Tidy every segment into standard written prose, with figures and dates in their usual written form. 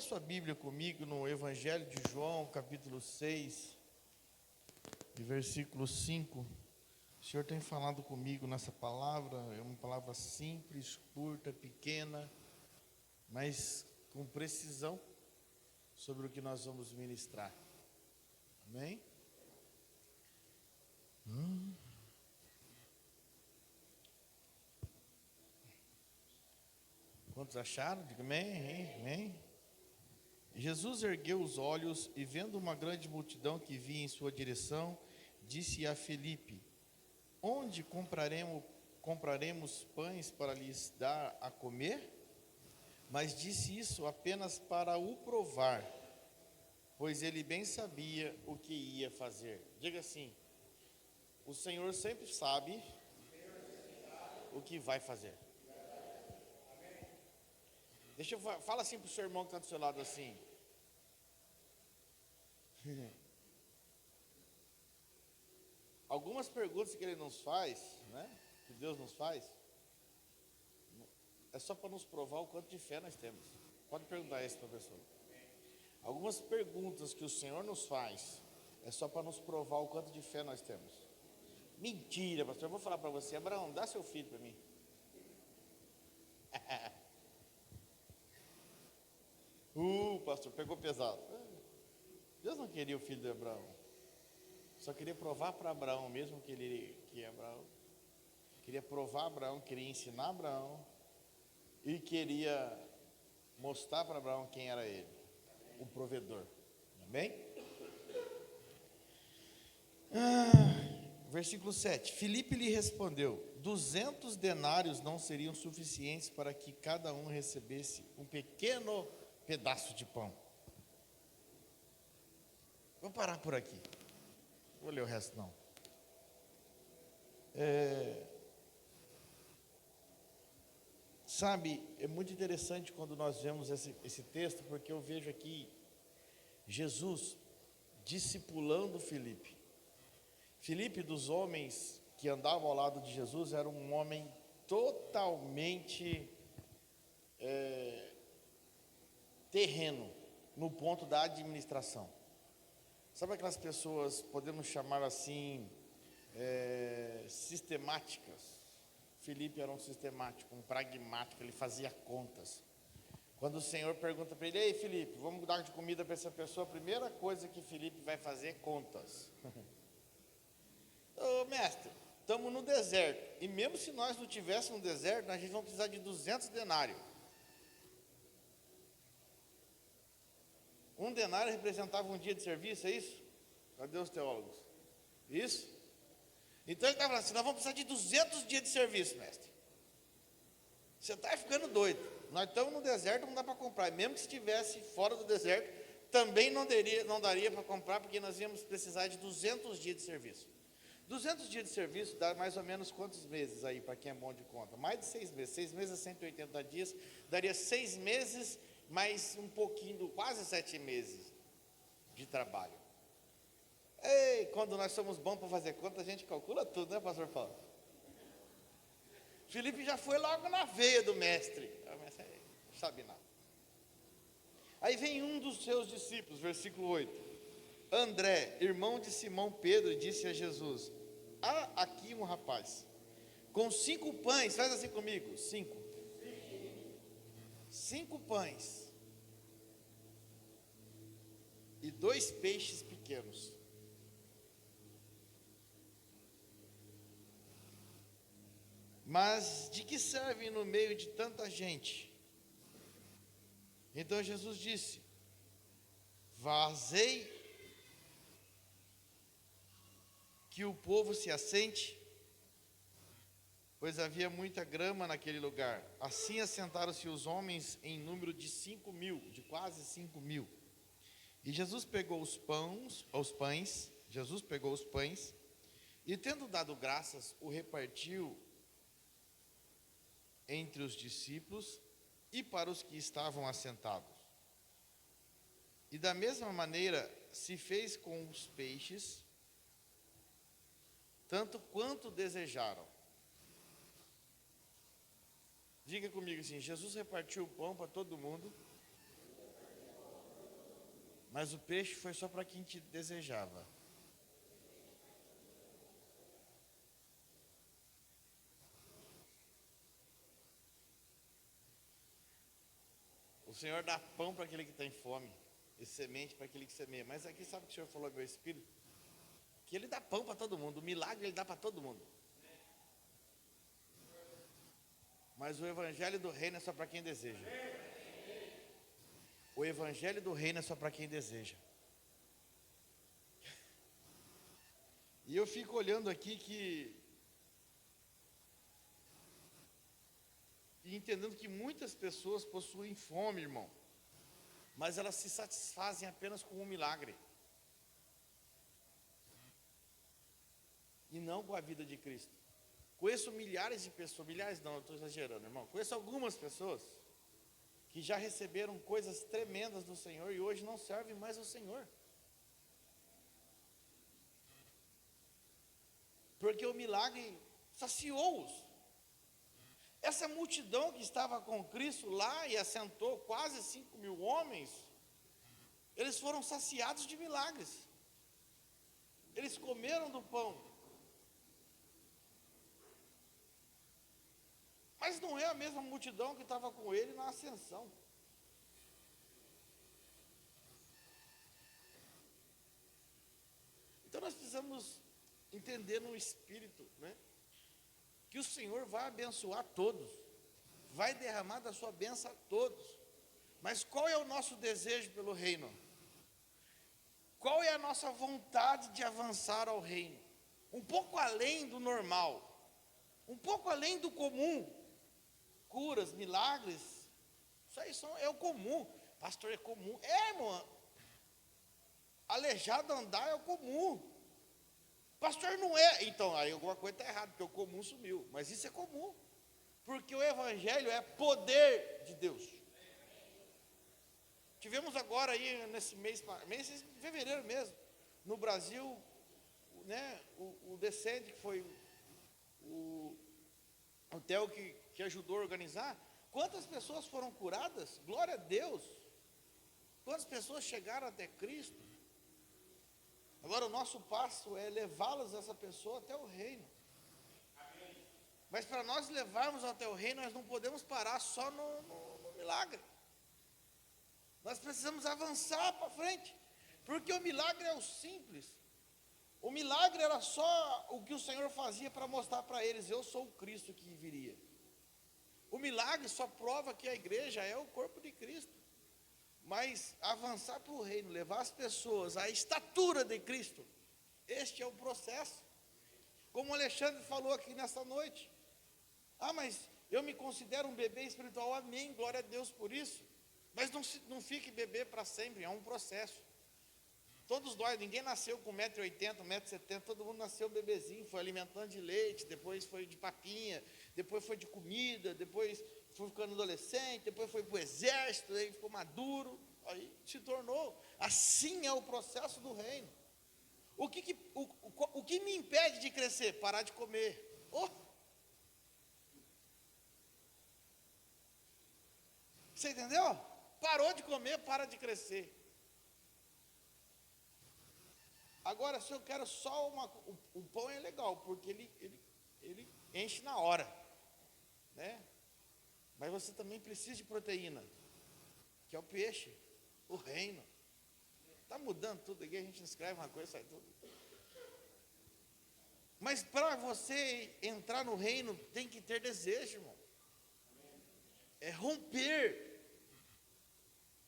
Abra sua Bíblia comigo no Evangelho de João, capítulo 6, de versículo 5. O Senhor tem falado comigo nessa palavra, é uma palavra simples, curta, pequena, mas com precisão sobre o que nós vamos ministrar. Amém? Quantos acharam? Diga amém, amém. Jesus ergueu os olhos e, vendo uma grande multidão que vinha em sua direção, disse a Filipe: onde compraremos pães para lhes dar a comer? Mas disse isso apenas para o provar, pois ele bem sabia o que ia fazer. Diga assim: o Senhor sempre sabe o que vai fazer. Fala assim para o seu irmão que está do seu lado assim. Algumas perguntas que ele nos faz, né? Que Deus nos faz, é só para nos provar o quanto de fé nós temos. Pode perguntar isso para a pessoa. Algumas perguntas que o Senhor nos faz, é só para nos provar o quanto de fé nós temos. Mentira, pastor. Eu vou falar para você: Abraão, dá seu filho para mim. Pastor, pegou pesado. Deus não queria o filho de Abraão. Só queria provar para Abraão mesmo que Abraão. Queria provar Abraão, queria ensinar Abraão. E queria mostrar para Abraão quem era ele. O provedor. Amém? Versículo 7. Filipe lhe respondeu: 200 denários não seriam suficientes para que cada um recebesse um pequeno pedaço de pão. Vou parar por aqui. Vou ler o resto não. Sabe, é muito interessante quando nós vemos esse texto, porque eu vejo aqui Jesus discipulando Filipe. Filipe, dos homens que andavam ao lado de Jesus, era um homem totalmente terreno, no ponto da administração. Sabe aquelas pessoas, podemos chamar assim, sistemáticas? Filipe era um sistemático, um pragmático, ele fazia contas. Quando o Senhor pergunta para ele: ei Filipe, vamos dar de comida para essa pessoa, a primeira coisa que Filipe vai fazer é contas. Ô mestre, estamos no deserto, e mesmo se nós não tivéssemos no deserto, a gente vai precisar de 200 denários. Um denário representava um dia de serviço, é isso? Cadê os teólogos? Isso? Então ele estava falando assim: nós vamos precisar de 200 dias de serviço, mestre. Você está ficando doido. Nós estamos no deserto, não dá para comprar. E mesmo que estivesse fora do deserto, também não daria para comprar, porque nós íamos precisar de 200 dias de serviço. 200 dias de serviço dá mais ou menos quantos meses aí, para quem é bom de conta? Mais de 6 meses. 6 meses a 180 dias, daria 6 meses, mais um pouquinho, quase 7 meses de trabalho. Ei, quando nós somos bons para fazer conta, a gente calcula tudo, né, pastor Paulo? Filipe já foi logo na veia do mestre. O mestre não sabe nada. Aí vem um dos seus discípulos, versículo 8. André, irmão de Simão Pedro, disse a Jesus: há aqui um rapaz com 5 pães, faz assim comigo, 5. 5 pães e 2 peixes pequenos. Mas de que servem no meio de tanta gente? Então Jesus disse: fazei que o povo se assente, pois havia muita grama naquele lugar. Assim assentaram-se os homens em número de 5.000, de quase 5.000. E Jesus pegou os pães, e tendo dado graças, o repartiu entre os discípulos e para os que estavam assentados. E da mesma maneira se fez com os peixes, tanto quanto desejaram. Diga comigo assim: Jesus repartiu o pão para todo mundo Mas o peixe foi só para quem te desejava. O Senhor dá pão para aquele que tem fome e semente para aquele que semeia. Mas aqui sabe o que o Senhor falou ao meu espírito? Que Ele dá pão para todo mundo, o milagre Ele dá para todo mundo. Mas o evangelho do reino é só para quem deseja. O evangelho do reino é só para quem deseja. E eu fico olhando aqui e entendendo que muitas pessoas possuem fome, irmão, mas elas se satisfazem apenas com um milagre e não com a vida de Cristo. Conheço milhares de pessoas, milhares não, eu estou exagerando, irmão. Conheço algumas pessoas que já receberam coisas tremendas do Senhor e hoje não servem mais ao Senhor. Porque o milagre saciou-os. Essa multidão que estava com Cristo lá e assentou quase 5.000 homens, eles foram saciados de milagres. Eles comeram do pão. Mas não é a mesma multidão que estava com ele na ascensão. Então nós precisamos entender no espírito, né? Que o Senhor vai abençoar todos, vai derramar da sua bênção a todos. Mas qual é o nosso desejo pelo reino? Qual é a nossa vontade de avançar ao reino? Um pouco além do normal, um pouco além do comum. Curas, milagres, isso aí é o comum. Pastor, é comum. É, irmão, aleijado andar é o comum. Pastor, não é. Então, aí alguma coisa está errada, porque o comum sumiu. Mas isso é comum. Porque o evangelho é poder de Deus. Tivemos agora aí, nesse mês de fevereiro mesmo, no Brasil, né, o Descende, que foi o Theo que ajudou a organizar. Quantas pessoas foram curadas? Glória a Deus. Quantas pessoas chegaram até Cristo? Agora o nosso passo é levá-las, essa pessoa, até o reino. Amém. Mas para nós levarmos até o reino, nós não podemos parar só no milagre. Nós precisamos avançar para frente. Porque o milagre é o simples. O milagre era só o que o Senhor fazia para mostrar para eles: eu sou o Cristo que viria. O milagre só prova que a igreja é o corpo de Cristo. Mas avançar para o reino, levar as pessoas à estatura de Cristo, este é o processo. Como o Alexandre falou aqui nessa noite. Ah, mas eu me considero um bebê espiritual. Amém, glória a Deus por isso. Mas não fique bebê para sempre, é um processo. Todos nós, ninguém nasceu com 1,80 m, 1,70 m, todo mundo nasceu bebezinho, foi alimentando de leite, depois foi de papinha, depois foi de comida, depois foi ficando adolescente, depois foi para o exército, aí ficou maduro, aí se tornou. Assim é o processo do reino. O que me impede de crescer? Parar de comer. Você entendeu? Parou de comer, para de crescer. Agora, se eu quero só o pão é legal, porque ele enche na hora, né? Mas você também precisa de proteína, que é o peixe, o reino. Está mudando tudo aqui, a gente escreve uma coisa, sai tudo. Mas para você entrar no reino, tem que ter desejo, irmão. É romper.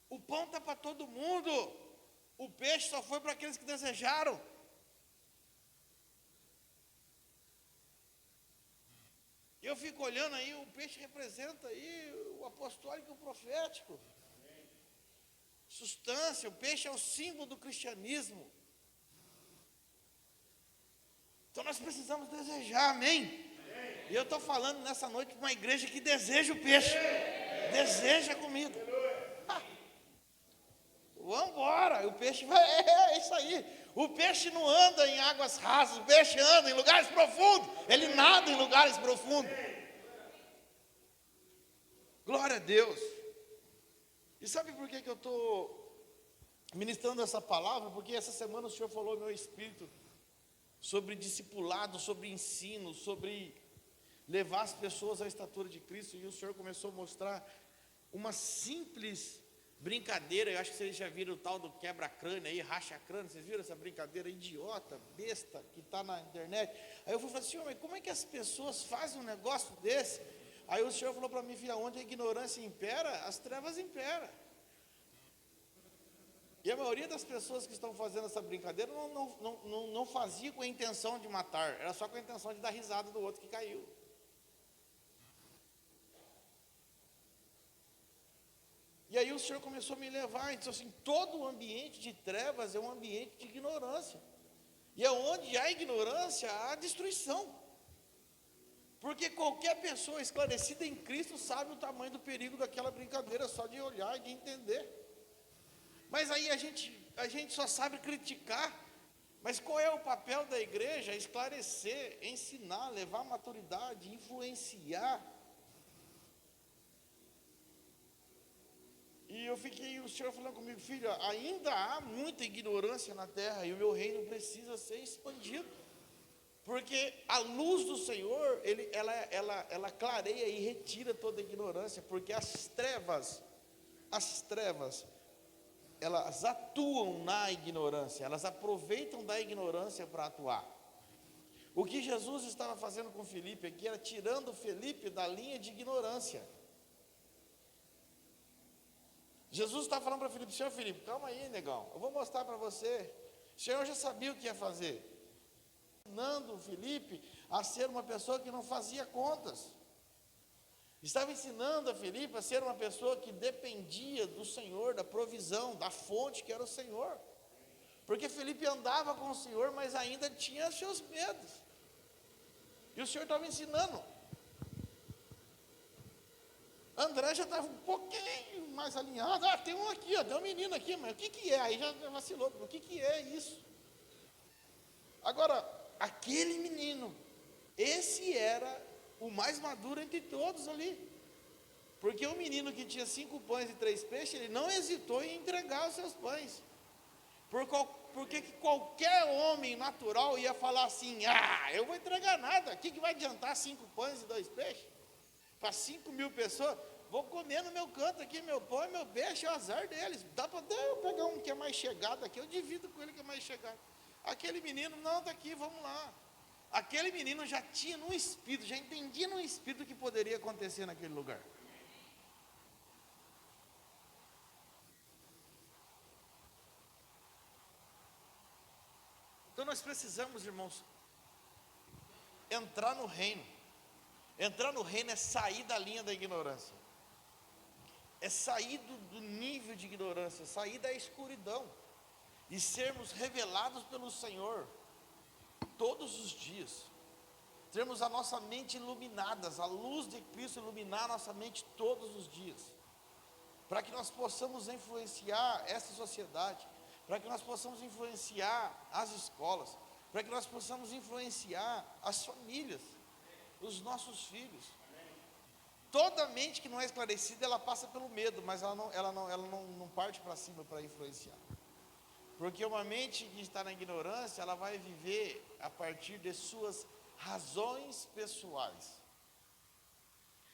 O pão está para todo mundo. O peixe só foi para aqueles que desejaram. Eu fico olhando aí, o peixe representa aí o apostólico e o profético. Substância, o peixe é o símbolo do cristianismo. Então nós precisamos desejar, amém? E eu estou falando nessa noite para uma igreja que deseja o peixe. Deseja a comida. Vamos embora, o peixe vai, é isso aí. O peixe não anda em águas rasas, o peixe anda em lugares profundos. Ele nada em lugares profundos. Glória a Deus. E sabe por que eu estou ministrando essa palavra, porque essa semana o Senhor falou no meu espírito sobre discipulado, sobre ensino, sobre levar as pessoas à estatura de Cristo, e o Senhor começou a mostrar uma simples brincadeira. Eu acho que vocês já viram o tal do quebra-crânio aí, racha-crânio, vocês viram essa brincadeira idiota, besta, que está na internet? Aí eu fui falar assim, mas como é que as pessoas fazem um negócio desse? Aí o Senhor falou para mim, filha, onde a ignorância impera, as trevas imperam. E a maioria das pessoas que estão fazendo essa brincadeira não fazia com a intenção de matar, era só com a intenção de dar risada do outro que caiu. E aí o Senhor começou a me levar, então assim, todo o ambiente de trevas é um ambiente de ignorância. E onde há ignorância, há destruição. Porque qualquer pessoa esclarecida em Cristo sabe o tamanho do perigo daquela brincadeira, só de olhar e de entender. Mas aí a gente só sabe criticar. Mas qual é o papel da igreja? Esclarecer, ensinar, levar maturidade, influenciar. E o Senhor falando comigo, filho, ainda há muita ignorância na terra e o meu reino precisa ser expandido. Porque a luz do Senhor, ela clareia e retira toda a ignorância, porque as trevas, elas atuam na ignorância, elas aproveitam da ignorância para atuar. O que Jesus estava fazendo com Felipe aqui era tirando Felipe da linha de ignorância. Jesus está falando para Felipe, Senhor Felipe, calma aí, negão, eu vou mostrar para você. O Senhor já sabia o que ia fazer, ensinando Felipe a ser uma pessoa que não fazia contas. Estava ensinando a Felipe a ser uma pessoa que dependia do Senhor, da provisão, da fonte que era o Senhor. Porque Felipe andava com o Senhor, mas ainda tinha seus medos. E o Senhor estava ensinando. André já estava um pouquinho mais alinhado. Tem um aqui, tem um menino aqui, mas o que é? Aí já vacilou. O que é isso? Agora, aquele menino, esse era o mais maduro entre todos ali. Porque o menino que tinha 5 pães e 3 peixes, ele não hesitou em entregar os seus pães. Porque qualquer homem natural ia falar assim, eu vou entregar nada, o que vai adiantar 5 pães e 2 peixes? Para 5.000 pessoas, vou comer no meu canto aqui, meu pão e meu peixe, é o azar deles. Dá para eu pegar um que é mais chegado aqui, eu divido com ele que é mais chegado. Aquele menino, não, está aqui, vamos lá. Aquele menino já tinha no espírito, já entendia no espírito o que poderia acontecer naquele lugar. Então nós precisamos, irmãos, entrar no reino. Entrar no reino é sair da linha da ignorância. É sair do nível de ignorância, sair da escuridão. E sermos revelados pelo Senhor todos os dias. Termos a nossa mente iluminadas, a luz de Cristo iluminar a nossa mente todos os dias. Para que nós possamos influenciar essa sociedade. Para que nós possamos influenciar as escolas. Para que nós possamos influenciar as famílias. Os nossos filhos. Toda mente que não é esclarecida, ela passa pelo medo, mas ela não parte para cima para influenciar. Porque uma mente que está na ignorância, ela vai viver a partir de suas razões pessoais.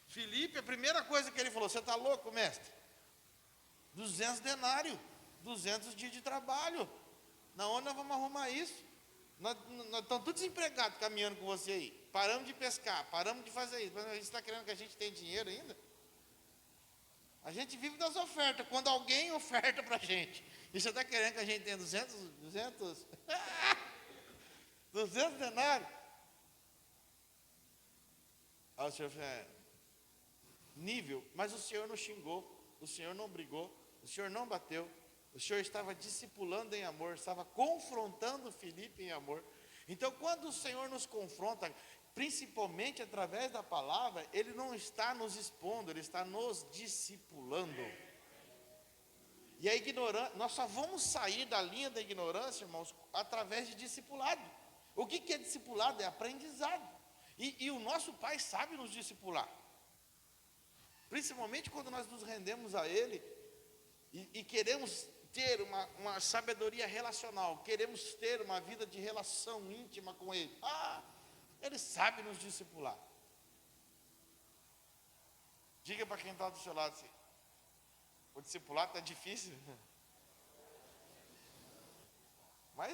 Filipe, a primeira coisa que ele falou, você está louco, mestre? 200 denários, 200 dias de trabalho. Na onde nós vamos arrumar isso? Nós estamos todos desempregados caminhando com você aí. Paramos de pescar, paramos de fazer isso. Mas a gente está querendo que a gente tenha dinheiro ainda? A gente vive das ofertas. Quando alguém oferta para a gente, e você está querendo que a gente tenha 200 denários? Aí o Senhor falou, nível, mas o Senhor não xingou, o Senhor não brigou, o Senhor não bateu. O Senhor estava discipulando em amor, estava confrontando Filipe em amor. Então, quando o Senhor nos confronta, principalmente através da palavra, Ele não está nos expondo, Ele está nos discipulando. E a ignorância, nós só vamos sair da linha da ignorância, irmãos, através de discipulado. O que é discipulado? É aprendizado. E o nosso Pai sabe nos discipular. Principalmente quando nós nos rendemos a Ele e queremos ter uma sabedoria relacional, queremos ter uma vida de relação íntima com Ele. Ele sabe nos discipular. Diga para quem está do seu lado assim, o discipulado está difícil. Mas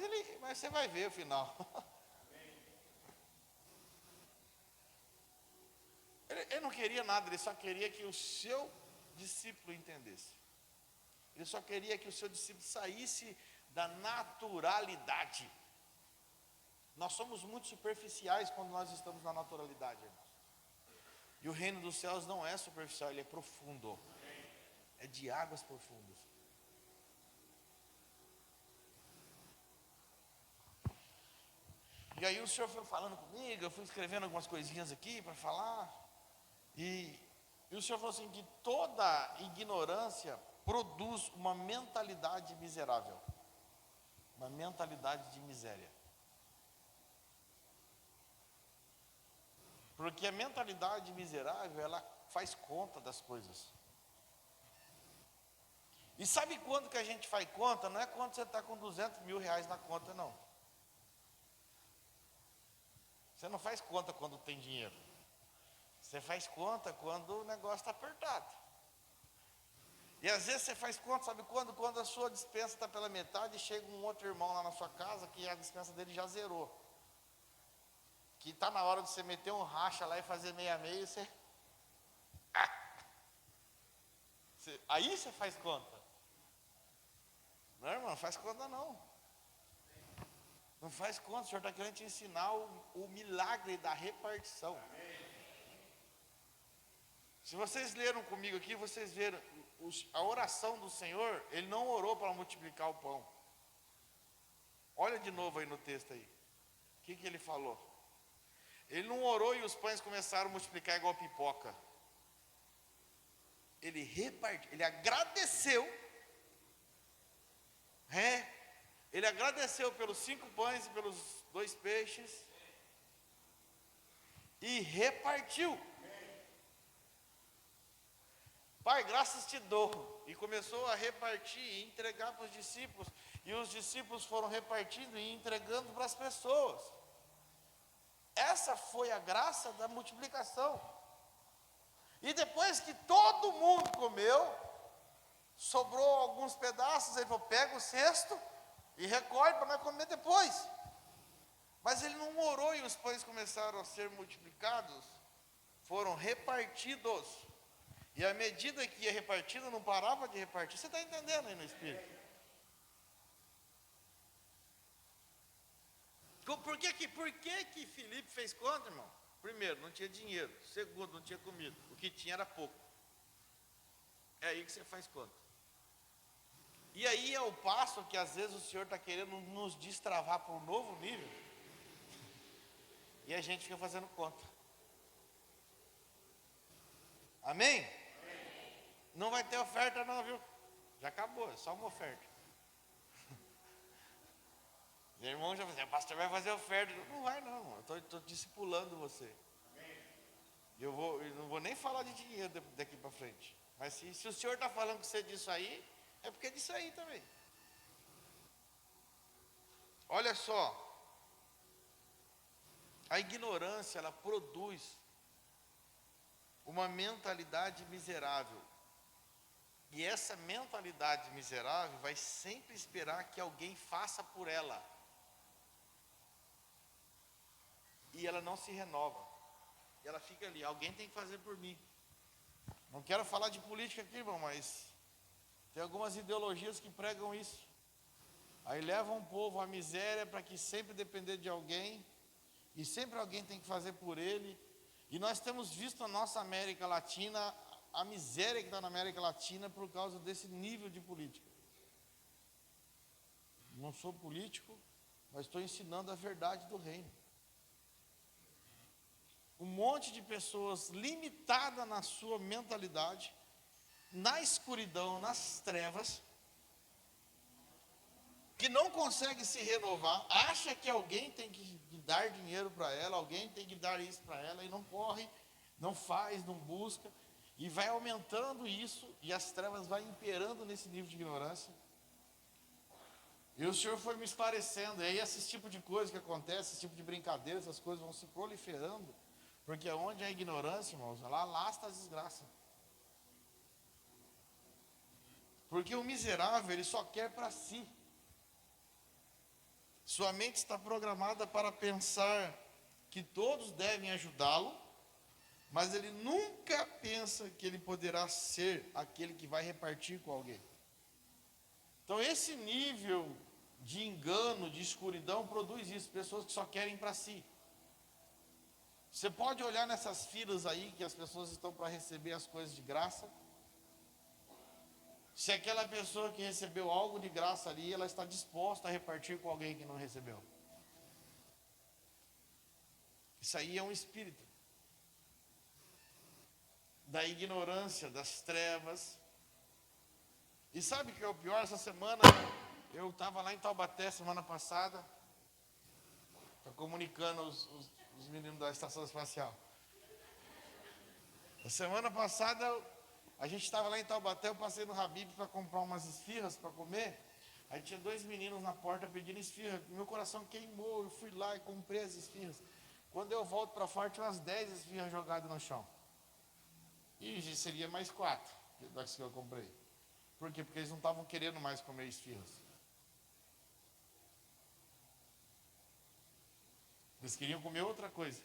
você vai ver o final. Ele não queria nada, ele só queria que o seu discípulo entendesse. Ele só queria que o seu discípulo saísse da naturalidade. Nós somos muito superficiais quando nós estamos na naturalidade, irmãos. E o reino dos céus não é superficial, ele é profundo. É de águas profundas. E aí o Senhor foi falando comigo, eu fui escrevendo algumas coisinhas aqui para falar. E o Senhor falou assim, que toda ignorância produz uma mentalidade miserável. Uma mentalidade de miséria. Porque a mentalidade miserável, ela faz conta das coisas. E sabe quando que a gente faz conta? Não é quando você está com 200 mil reais na conta, não. Você não faz conta quando tem dinheiro. Você faz conta quando o negócio está apertado. E às vezes você faz conta, sabe quando? Quando a sua dispensa está pela metade e chega um outro irmão lá na sua casa que a dispensa dele já zerou. Que está na hora de você meter um racha lá e fazer meia-meia e você... Aí você faz conta. Não, irmão, não faz conta não. Não faz conta, o Senhor está querendo te ensinar o milagre da repartição. Se vocês leram comigo aqui, vocês viram, a oração do Senhor, Ele não orou para multiplicar o pão. Olha de novo aí no texto aí. O que Ele falou? Ele não orou e os pães começaram a multiplicar igual pipoca. Ele repartiu, ele agradeceu. Ele agradeceu pelos 5 pães e pelos 2 peixes. E repartiu. Pai, graças te dou. E começou a repartir e entregar para os discípulos. E os discípulos foram repartindo e entregando para as pessoas. Essa foi a graça da multiplicação. E depois que todo mundo comeu, sobrou alguns pedaços, ele falou, pega o cesto e recolhe para nós comer depois. Mas ele não orou e os pães começaram a ser multiplicados, foram repartidos. E à medida que ia repartido, não parava de repartir. Você está entendendo aí no Espírito? Por que Filipe fez conta, irmão? Primeiro, não tinha dinheiro. Segundo, não tinha comida. O que tinha era pouco. É aí que você faz conta. E aí é o passo que às vezes o Senhor está querendo nos destravar para um novo nível. E a gente fica fazendo conta. Amém? Não vai ter oferta não, viu? Já acabou, é só uma oferta. Meu irmão já vai dizer, o pastor vai fazer oferta. Não vai não, eu estou discipulando você. Eu não vou nem falar de dinheiro daqui para frente. Mas se o Senhor está falando com você disso aí, é porque é disso aí também. Olha só. A ignorância, ela produz uma mentalidade miserável. E essa mentalidade miserável vai sempre esperar que alguém faça por ela. E ela não se renova. E ela fica ali, alguém tem que fazer por mim. Não quero falar de política aqui, irmão, mas tem algumas ideologias que pregam isso. Aí levam o povo à miséria para que sempre depender de alguém. E sempre alguém tem que fazer por ele. E nós temos visto na nossa América Latina, a miséria que está na América Latina por causa desse nível de política. Não sou político, mas estou ensinando a verdade do reino. Um monte de pessoas limitadas na sua mentalidade, na escuridão, nas trevas, que não consegue se renovar, acha que alguém tem que dar dinheiro para ela, alguém tem que dar isso para ela, e não corre, não faz, não busca, e vai aumentando isso, e as trevas vão imperando nesse nível de ignorância. E o Senhor foi me esclarecendo. E aí esse tipo de coisa que acontece, esse tipo de brincadeira, essas coisas vão se proliferando. Porque onde há ignorância, irmãos, lá lastra as desgraças. Porque o miserável, ele só quer para si. Sua mente está programada para pensar que todos devem ajudá-lo, mas ele nunca pensa que ele poderá ser aquele que vai repartir com alguém. Então esse nível de engano, de escuridão, produz isso, pessoas que só querem para si. Você pode olhar nessas filas aí, que as pessoas estão para receber as coisas de graça. Se aquela pessoa que recebeu algo de graça ali, ela está disposta a repartir com alguém que não recebeu. Isso aí é um espírito da ignorância, das trevas. E sabe o que é o pior? Essa semana, eu estava lá em Taubaté, semana passada, estou comunicando os meninos da estação espacial. A semana passada, a gente estava lá em Taubaté, eu passei no Habib para comprar umas esfirras para comer. Aí tinha 2 meninos na porta pedindo esfirra. Meu coração queimou, eu fui lá e comprei as esfirras. Quando eu volto para fora, tinha umas 10 esfirras jogadas no chão. E seria mais 4 das que eu comprei. Por quê? Porque eles não estavam querendo mais comer esfirras. Eles queriam comer outra coisa.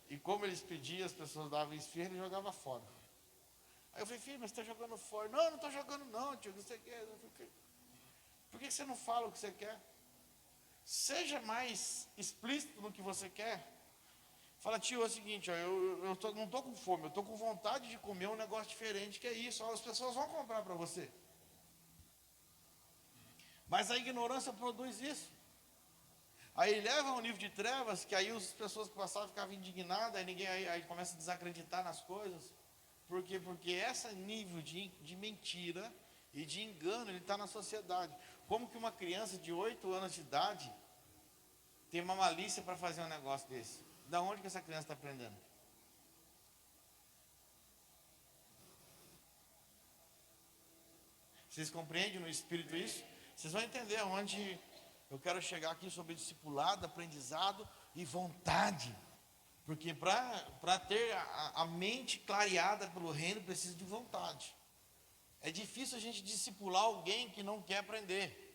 E como eles pediam, as pessoas davam esfirra, ele jogava fora. Aí eu falei, filho, mas você está jogando fora. Não, não estou jogando não, tio, você quer? Por que você não fala o que você quer? Seja mais explícito no que você quer. Fala, tio, é o seguinte, ó, eu não estou com fome, eu estou com vontade de comer um negócio diferente, que é isso, ó, as pessoas vão comprar para você. Mas a ignorância produz isso. Aí leva a um nível de trevas, que aí as pessoas que passavam ficavam indignadas, aí ninguém aí começa a desacreditar nas coisas. Por quê? Porque esse nível de mentira e de engano, ele está na sociedade. Como que uma criança de 8 anos de idade tem uma malícia para fazer um negócio desse? Da onde que essa criança está aprendendo? Vocês compreendem no espírito isso? Vocês vão entender onde eu quero chegar aqui sobre discipulado, aprendizado e vontade. Porque para ter a mente clareada pelo reino, precisa de vontade. É difícil a gente discipular alguém que não quer aprender.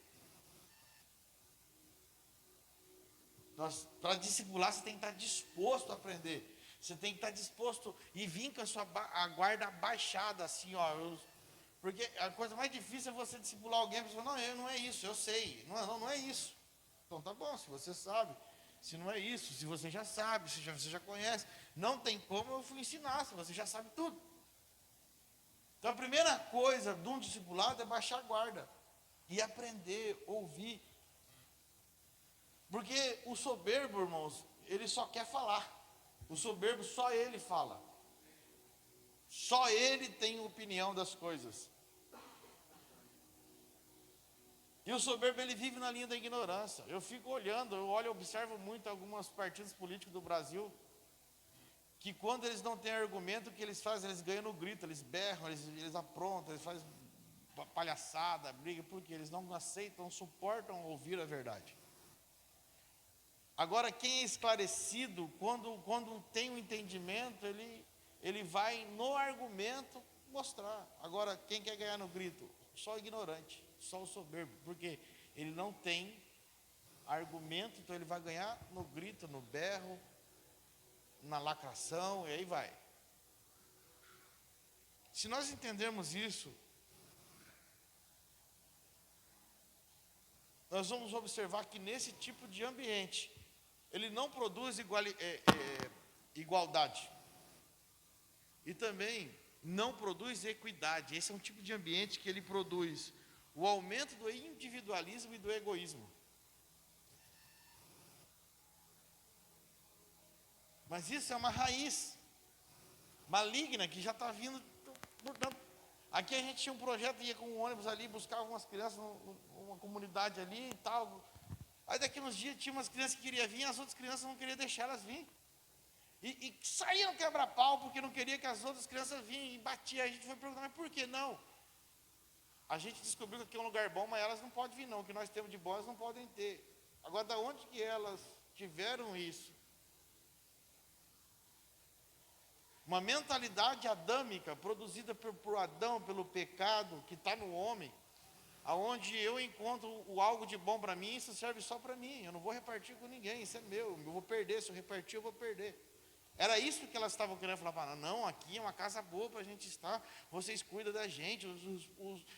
Para discipular, você tem que estar disposto a aprender. Você tem que estar disposto e vir com a guarda baixada, assim, ó. Porque a coisa mais difícil é você discipular alguém, a pessoa, não é isso, eu sei. Não é isso. Então tá bom, se você sabe. Se não é isso, se você já sabe, se você já conhece, não tem como eu fui ensinar, se você já sabe tudo. Então a primeira coisa de um discipulado é baixar a guarda e aprender, ouvir. Porque o soberbo, irmãos, ele só quer falar. O soberbo, só ele fala. Só ele tem opinião das coisas. E o soberbo, ele vive na linha da ignorância. Eu fico olhando, eu observo muito alguns partidos políticos do Brasil, que quando eles não têm argumento, o que eles fazem? Eles ganham no grito, eles berram, eles aprontam, eles fazem palhaçada, briga, porque eles não aceitam, suportam ouvir a verdade. Agora, quem é esclarecido, quando tem um entendimento, ele vai no argumento mostrar. Agora, quem quer ganhar no grito? Só o ignorante, só o soberbo, porque ele não tem argumento, então ele vai ganhar no grito, no berro, na lacração, e aí vai. Se nós entendermos isso, nós vamos observar que nesse tipo de ambiente, ele não produz igualdade. E também não produz equidade. Esse é um tipo de ambiente que ele produz o aumento do individualismo e do egoísmo. Mas isso é uma raiz maligna que já está vindo. Aqui a gente tinha um projeto, ia com um ônibus ali, buscava umas crianças numa comunidade ali e tal. Aí daqui uns dias tinha umas crianças que queriam vir, as outras crianças não queriam deixar elas vir. E saíam quebra-pau porque não queria que as outras crianças vinham e batia. A gente foi perguntar, mas por que não? A gente descobriu que aqui é um lugar bom, mas elas não podem vir não. O que nós temos de bom, elas não podem ter. Agora, da onde que elas tiveram isso? Uma mentalidade adâmica, produzida por Adão, pelo pecado que está no homem, aonde eu encontro o algo de bom para mim, isso serve só para mim, eu não vou repartir com ninguém, isso é meu, eu vou perder, se eu repartir eu vou perder. Era isso que elas estavam querendo falar para nós. Não, aqui é uma casa boa para a gente estar, vocês cuidam da gente,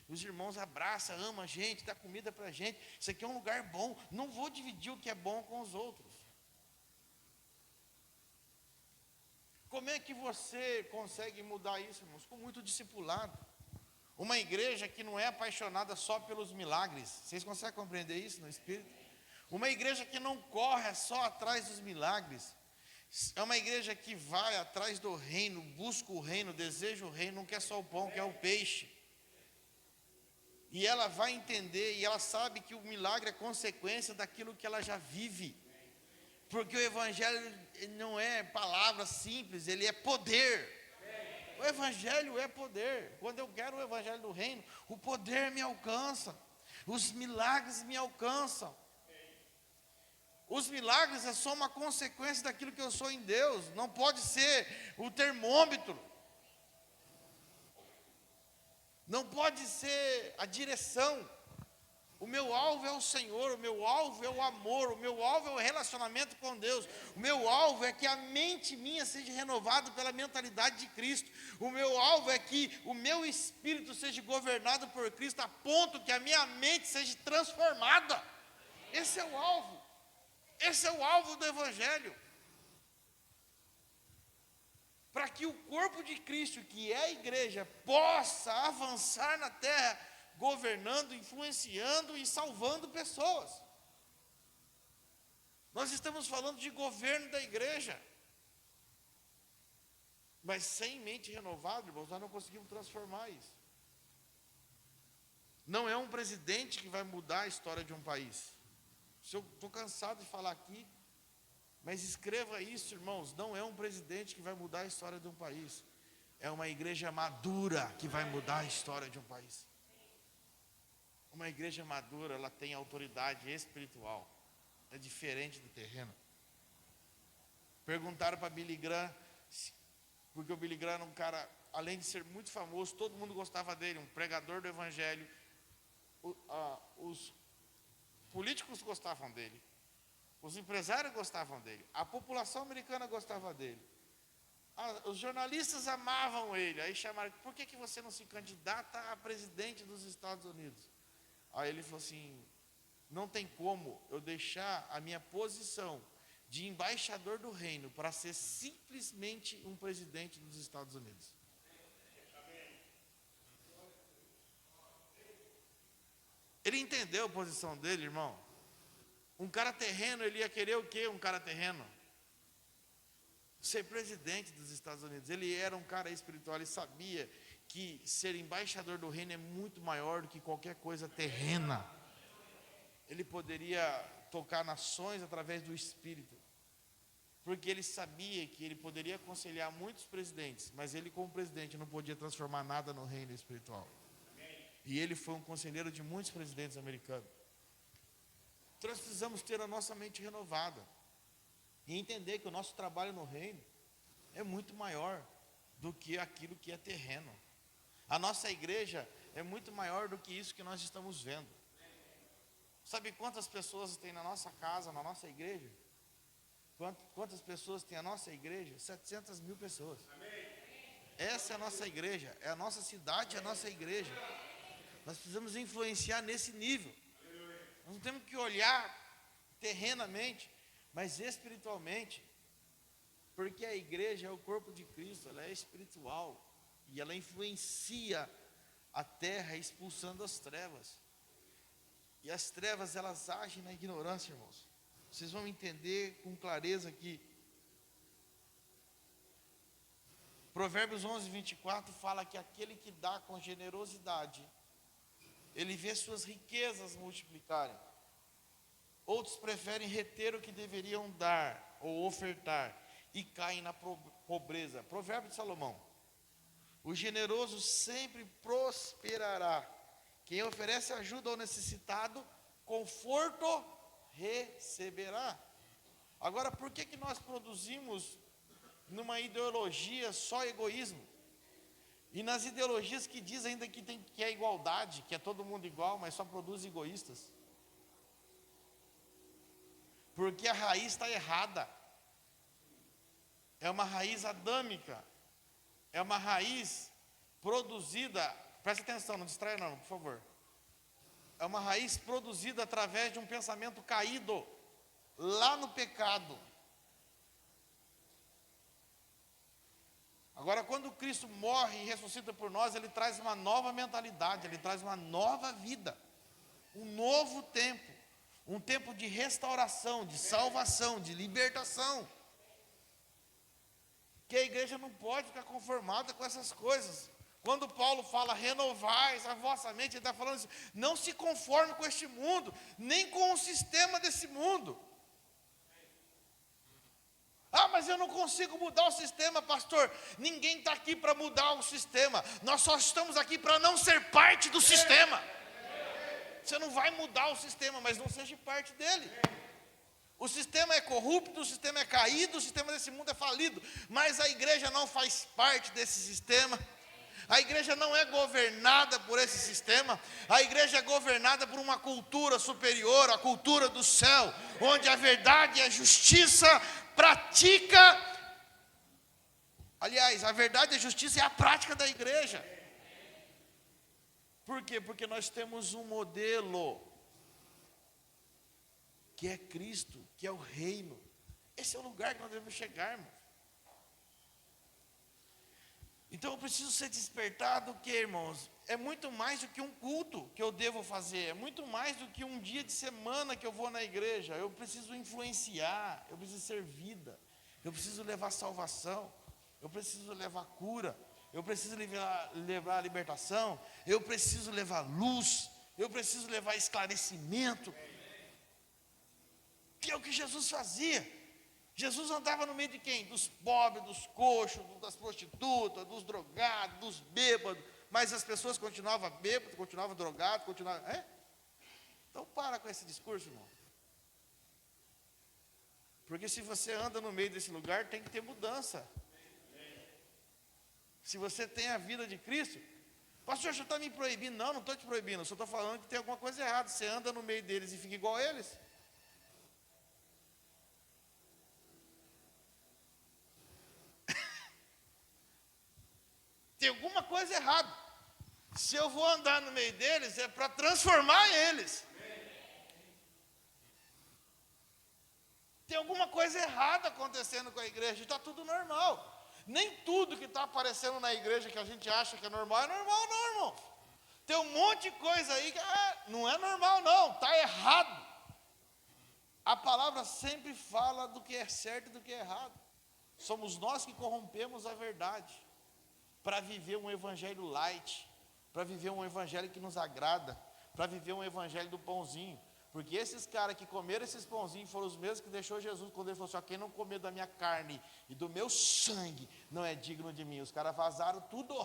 os irmãos abraçam, amam a gente, dá comida para a gente, isso aqui é um lugar bom, não vou dividir o que é bom com os outros. Como é que você consegue mudar isso, irmãos? Com muito discipulado. Uma igreja que não é apaixonada só pelos milagres. Vocês conseguem compreender isso no Espírito? Uma igreja que não corre só atrás dos milagres. É uma igreja que vai atrás do reino, busca o reino, deseja o reino, não quer só o pão, quer o peixe. E ela vai entender, e ela sabe que o milagre é consequência daquilo que ela já vive. Porque o evangelho não é palavra simples, ele é poder. O evangelho é poder. Quando eu quero o evangelho do reino, o poder me alcança. Os milagres me alcançam. Os milagres é só uma consequência daquilo que eu sou em Deus. Não pode ser o termômetro. Não pode ser a direção. O meu alvo é o Senhor, o meu alvo é o amor, o meu alvo é o relacionamento com Deus. O meu alvo é que a mente minha seja renovada pela mentalidade de Cristo. O meu alvo é que o meu espírito seja governado por Cristo a ponto que a minha mente seja transformada. Esse é o alvo. Esse é o alvo do Evangelho. Para que o corpo de Cristo, que é a igreja, possa avançar na terra, governando, influenciando e salvando pessoas. Nós estamos falando de governo da igreja. Mas sem mente renovada, irmãos, nós não conseguimos transformar isso. Não é um presidente que vai mudar a história de um país. Eu estou cansado de falar aqui, mas escreva isso, irmãos. Não é um presidente que vai mudar a história de um país. É uma igreja madura que vai mudar a história de um país. Uma igreja madura, ela tem autoridade espiritual. É diferente do terreno. Perguntaram para Billy Graham, porque o Billy Graham era um cara, além de ser muito famoso, todo mundo gostava dele, um pregador do evangelho. Os políticos gostavam dele. Os empresários gostavam dele. A população americana gostava dele. Os jornalistas amavam ele. Aí chamaram, por que você não se candidata a presidente dos Estados Unidos? Aí ele falou assim, não tem como eu deixar a minha posição de embaixador do reino para ser simplesmente um presidente dos Estados Unidos. Ele entendeu a posição dele, irmão. Um cara terreno, ele ia querer o quê? Um cara terreno? Ser presidente dos Estados Unidos. Ele era um cara espiritual, ele sabia que ser embaixador do reino é muito maior do que qualquer coisa terrena. Ele poderia tocar nações através do Espírito, porque ele sabia que ele poderia aconselhar muitos presidentes, mas ele como presidente não podia transformar nada no reino espiritual. E ele foi um conselheiro de muitos presidentes americanos. Então nós precisamos ter a nossa mente renovada e entender que o nosso trabalho no reino é muito maior do que aquilo que é terreno. A nossa igreja é muito maior do que isso que nós estamos vendo. Sabe quantas pessoas tem na nossa casa, na nossa igreja? Quantas pessoas tem a nossa igreja? 700 mil pessoas. Essa é a nossa igreja, é a nossa cidade, é a nossa igreja. Nós precisamos influenciar nesse nível. Nós não temos que olhar terrenamente, mas espiritualmente. Porque a igreja é o corpo de Cristo, ela é espiritual. E ela influencia a terra expulsando as trevas. E as trevas, elas agem na ignorância, irmãos. Vocês vão entender com clareza aqui. Provérbios 11, 24 fala que aquele que dá com generosidade, ele vê suas riquezas multiplicarem. Outros preferem reter o que deveriam dar ou ofertar e caem na pobreza. Provérbio de Salomão. O generoso sempre prosperará Quem oferece ajuda ao necessitado, conforto receberá. Agora, por que nós produzimos numa ideologia só egoísmo? E nas ideologias que diz ainda que é igualdade, que é todo mundo igual, mas só produz egoístas? Porque a raiz está errada. É uma raiz adâmica. É uma raiz produzida, presta atenção, não distraia não, por favor. É uma raiz produzida através de um pensamento caído, lá no pecado. Agora, quando Cristo morre e ressuscita por nós, Ele traz uma nova mentalidade, Ele traz uma nova vida, um novo tempo, um tempo de restauração, de salvação, de libertação. Que a igreja não pode ficar conformada com essas coisas. Quando Paulo fala, renovais a vossa mente, ele está falando assim, não se conforme com este mundo, nem com o sistema desse mundo. Ah, mas eu não consigo mudar o sistema, pastor. Ninguém está aqui para mudar o sistema. Nós só estamos aqui para não ser parte do sistema. Você não vai mudar o sistema, mas não seja parte dele. O sistema é corrupto, o sistema é caído, o sistema desse mundo é falido. Mas a igreja não faz parte desse sistema. A igreja não é governada por esse sistema. A igreja é governada por uma cultura superior, a cultura do céu, onde a verdade e a justiça pratica. Aliás, a verdade e a justiça é a prática da igreja. Por quê? Porque nós temos um modelo, que é Cristo, que é o reino. Esse é o lugar que nós devemos chegar, irmão. Então eu preciso ser despertado, que, irmãos, é muito mais do que um culto que eu devo fazer, é muito mais do que um dia de semana que eu vou na igreja. Eu preciso influenciar, eu preciso ser vida, eu preciso levar salvação, eu preciso levar cura, eu preciso levar libertação, eu preciso levar luz, eu preciso levar esclarecimento, que é o que Jesus fazia. Jesus andava no meio de quem? Dos pobres, dos coxos, das prostitutas, dos drogados, dos bêbados. Mas as pessoas continuavam bêbadas, continuavam drogadas, continuavam... Então para com esse discurso, irmão. Porque se você anda no meio desse lugar, tem que ter mudança. Se você tem a vida de Cristo... Pastor, você está me proibindo? Não, não estou te proibindo. Eu só estou falando que tem alguma coisa errada. Você anda no meio deles e fica igual a eles. Tem alguma coisa errada. Se eu vou andar no meio deles, é para transformar eles. Tem alguma coisa errada acontecendo com a igreja. Está tudo normal. Nem tudo que está aparecendo na igreja que a gente acha que é normal não, irmão. Tem um monte de coisa aí que não é normal não, está errado. A palavra sempre fala do que é certo e do que é errado. Somos nós que corrompemos a verdade para viver um evangelho light, para viver um evangelho que nos agrada, para viver um evangelho do pãozinho. Porque esses caras que comeram esses pãozinhos foram os mesmos que deixou Jesus quando ele falou assim, quem não comer da minha carne e do meu sangue não é digno de mim. Os caras vazaram tudo.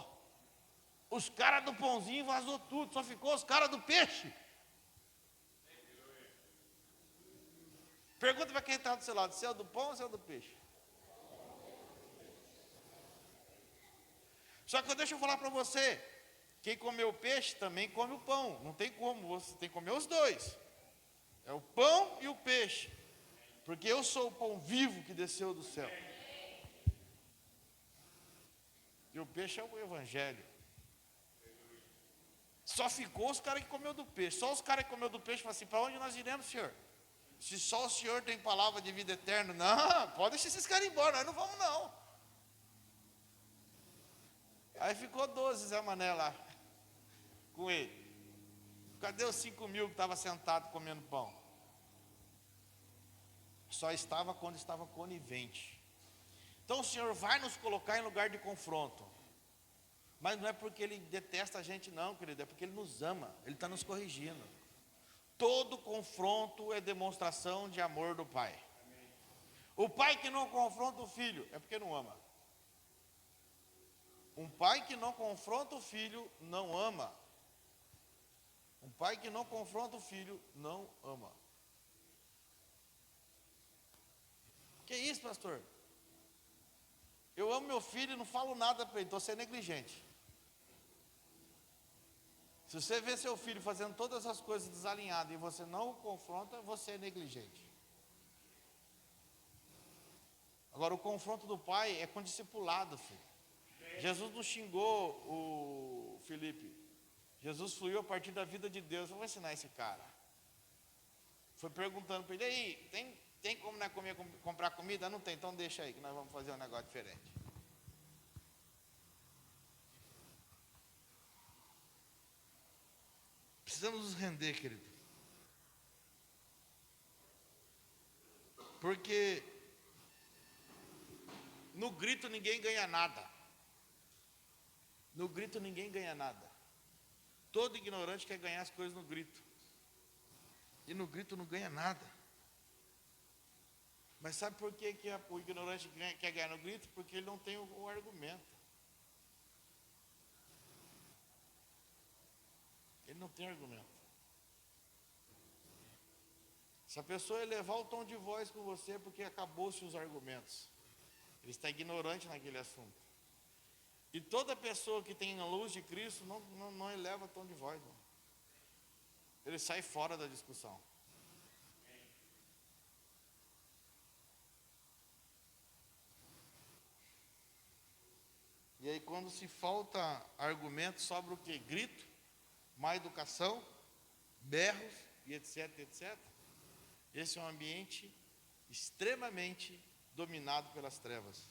Os caras do pãozinho vazou tudo, só ficou os caras do peixe. Pergunta para quem está do seu lado, você é do pão ou você é do peixe? Só que deixa eu falar para você, quem comeu peixe também come o pão, não tem como, você tem que comer os dois, é o pão e o peixe, porque eu sou o pão vivo que desceu do céu, e o peixe é o evangelho. Só ficou os caras que comeu do peixe, só os caras que comeu do peixe falaram assim, para onde nós iremos, Senhor? Se só o Senhor tem palavra de vida eterna, não, pode deixar esses caras embora, nós não vamos não. Aí ficou 12 Zé Mané lá, com ele. Cadê os 5.000 que estavam sentados comendo pão? Só estava quando estava conivente. Então o Senhor vai nos colocar em lugar de confronto. Mas não é porque Ele detesta a gente não, querido, é porque Ele nos ama, Ele está nos corrigindo. Todo confronto é demonstração de amor do Pai. O pai que não confronta o filho é porque não ama. Um pai que não confronta o filho não ama. Um pai que não confronta o filho não ama. Que isso, pastor? Eu amo meu filho e não falo nada para ele, então você é negligente. Se você vê seu filho fazendo todas as coisas desalinhadas e você não o confronta, você é negligente. Agora, o confronto do pai é com discipulado, filho. Jesus não xingou o Felipe. Jesus fluiu a partir da vida de Deus. Eu vou ensinar esse cara. Foi perguntando para ele, aí, tem como nós comprar comida? Não tem, então deixa aí que nós vamos fazer um negócio diferente. Precisamos nos render, querido. Porque no grito ninguém ganha nada. No grito ninguém ganha nada. Todo ignorante quer ganhar as coisas no grito. E no grito não ganha nada. Mas sabe por que o ignorante quer ganhar no grito? Porque ele não tem o argumento. Ele não tem argumento. Se a pessoa elevar o tom de voz com você, é porque acabou-se os argumentos. Ele está ignorante naquele assunto. E toda pessoa que tem a luz de Cristo não eleva o tom de voz. Não. Ele sai fora da discussão. E aí quando se falta argumento, sobra o quê? Grito, má educação, berros e etc, etc. Esse é um ambiente extremamente dominado pelas trevas.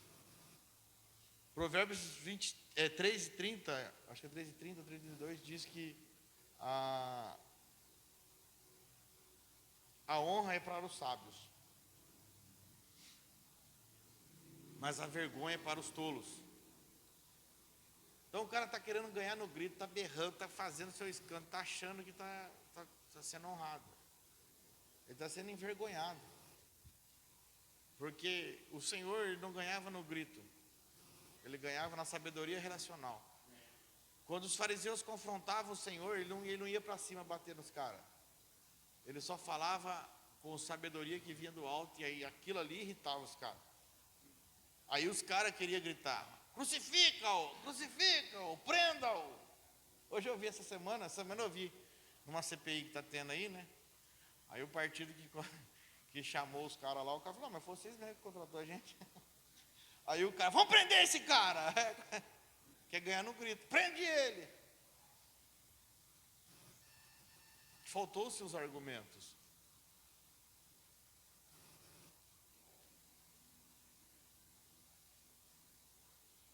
Provérbios 3:30, acho que é 3:30, 3:32, diz que a honra é para os sábios, mas a vergonha é para os tolos. Então o cara está querendo ganhar no grito, está berrando, está fazendo seu escândalo, está achando que está sendo honrado. Ele está sendo envergonhado. Porque o Senhor ele não ganhava no grito, ele ganhava na sabedoria relacional. Quando os fariseus confrontavam o Senhor, ele não ia para cima bater nos caras. Ele só falava com sabedoria que vinha do alto, e aí aquilo ali irritava os caras. Aí os caras queriam gritar: crucifica-o, crucifica-o, prenda-o. Hoje eu vi essa semana eu vi numa CPI que está tendo aí, né? Aí o partido que chamou os caras lá, o cara falou: mas foi vocês mesmo que contratou a gente. Aí o cara: vamos prender esse cara. Quer ganhar no grito, prende ele. Faltou-se os argumentos.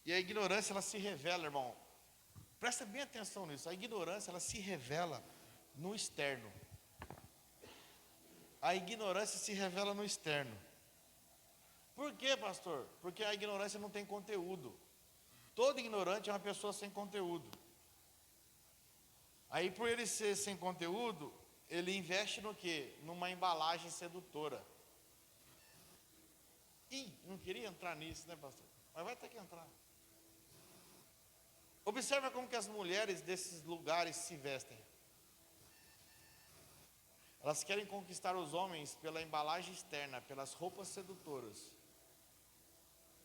E a ignorância, ela se revela, irmão. Presta bem atenção nisso. A ignorância, ela se revela no externo. A ignorância se revela no externo. Por quê, pastor? Porque a ignorância não tem conteúdo. Todo ignorante é uma pessoa sem conteúdo. Aí, por ele ser sem conteúdo, ele investe no quê? Numa embalagem sedutora. Não queria entrar nisso, né, pastor? Mas vai ter que entrar. Observa como que as mulheres desses lugares se vestem. Elas querem conquistar os homens pela embalagem externa, pelas roupas sedutoras,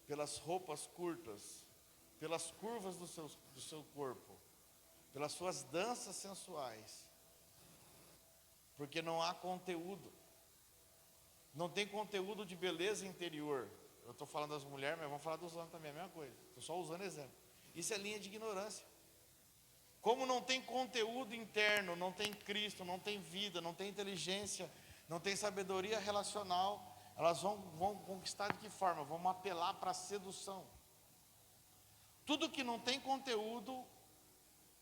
pelas roupas curtas, pelas curvas do seu corpo, pelas suas danças sensuais. Porque não há conteúdo. Não tem conteúdo de beleza interior. Eu estou falando das mulheres, mas vamos falar dos homens também, a mesma coisa. Estou só usando exemplo. Isso é linha de ignorância. Como não tem conteúdo interno, não tem Cristo, não tem vida, não tem inteligência, não tem sabedoria relacional, elas vão conquistar de que forma? Vão apelar para a sedução. Tudo que não tem conteúdo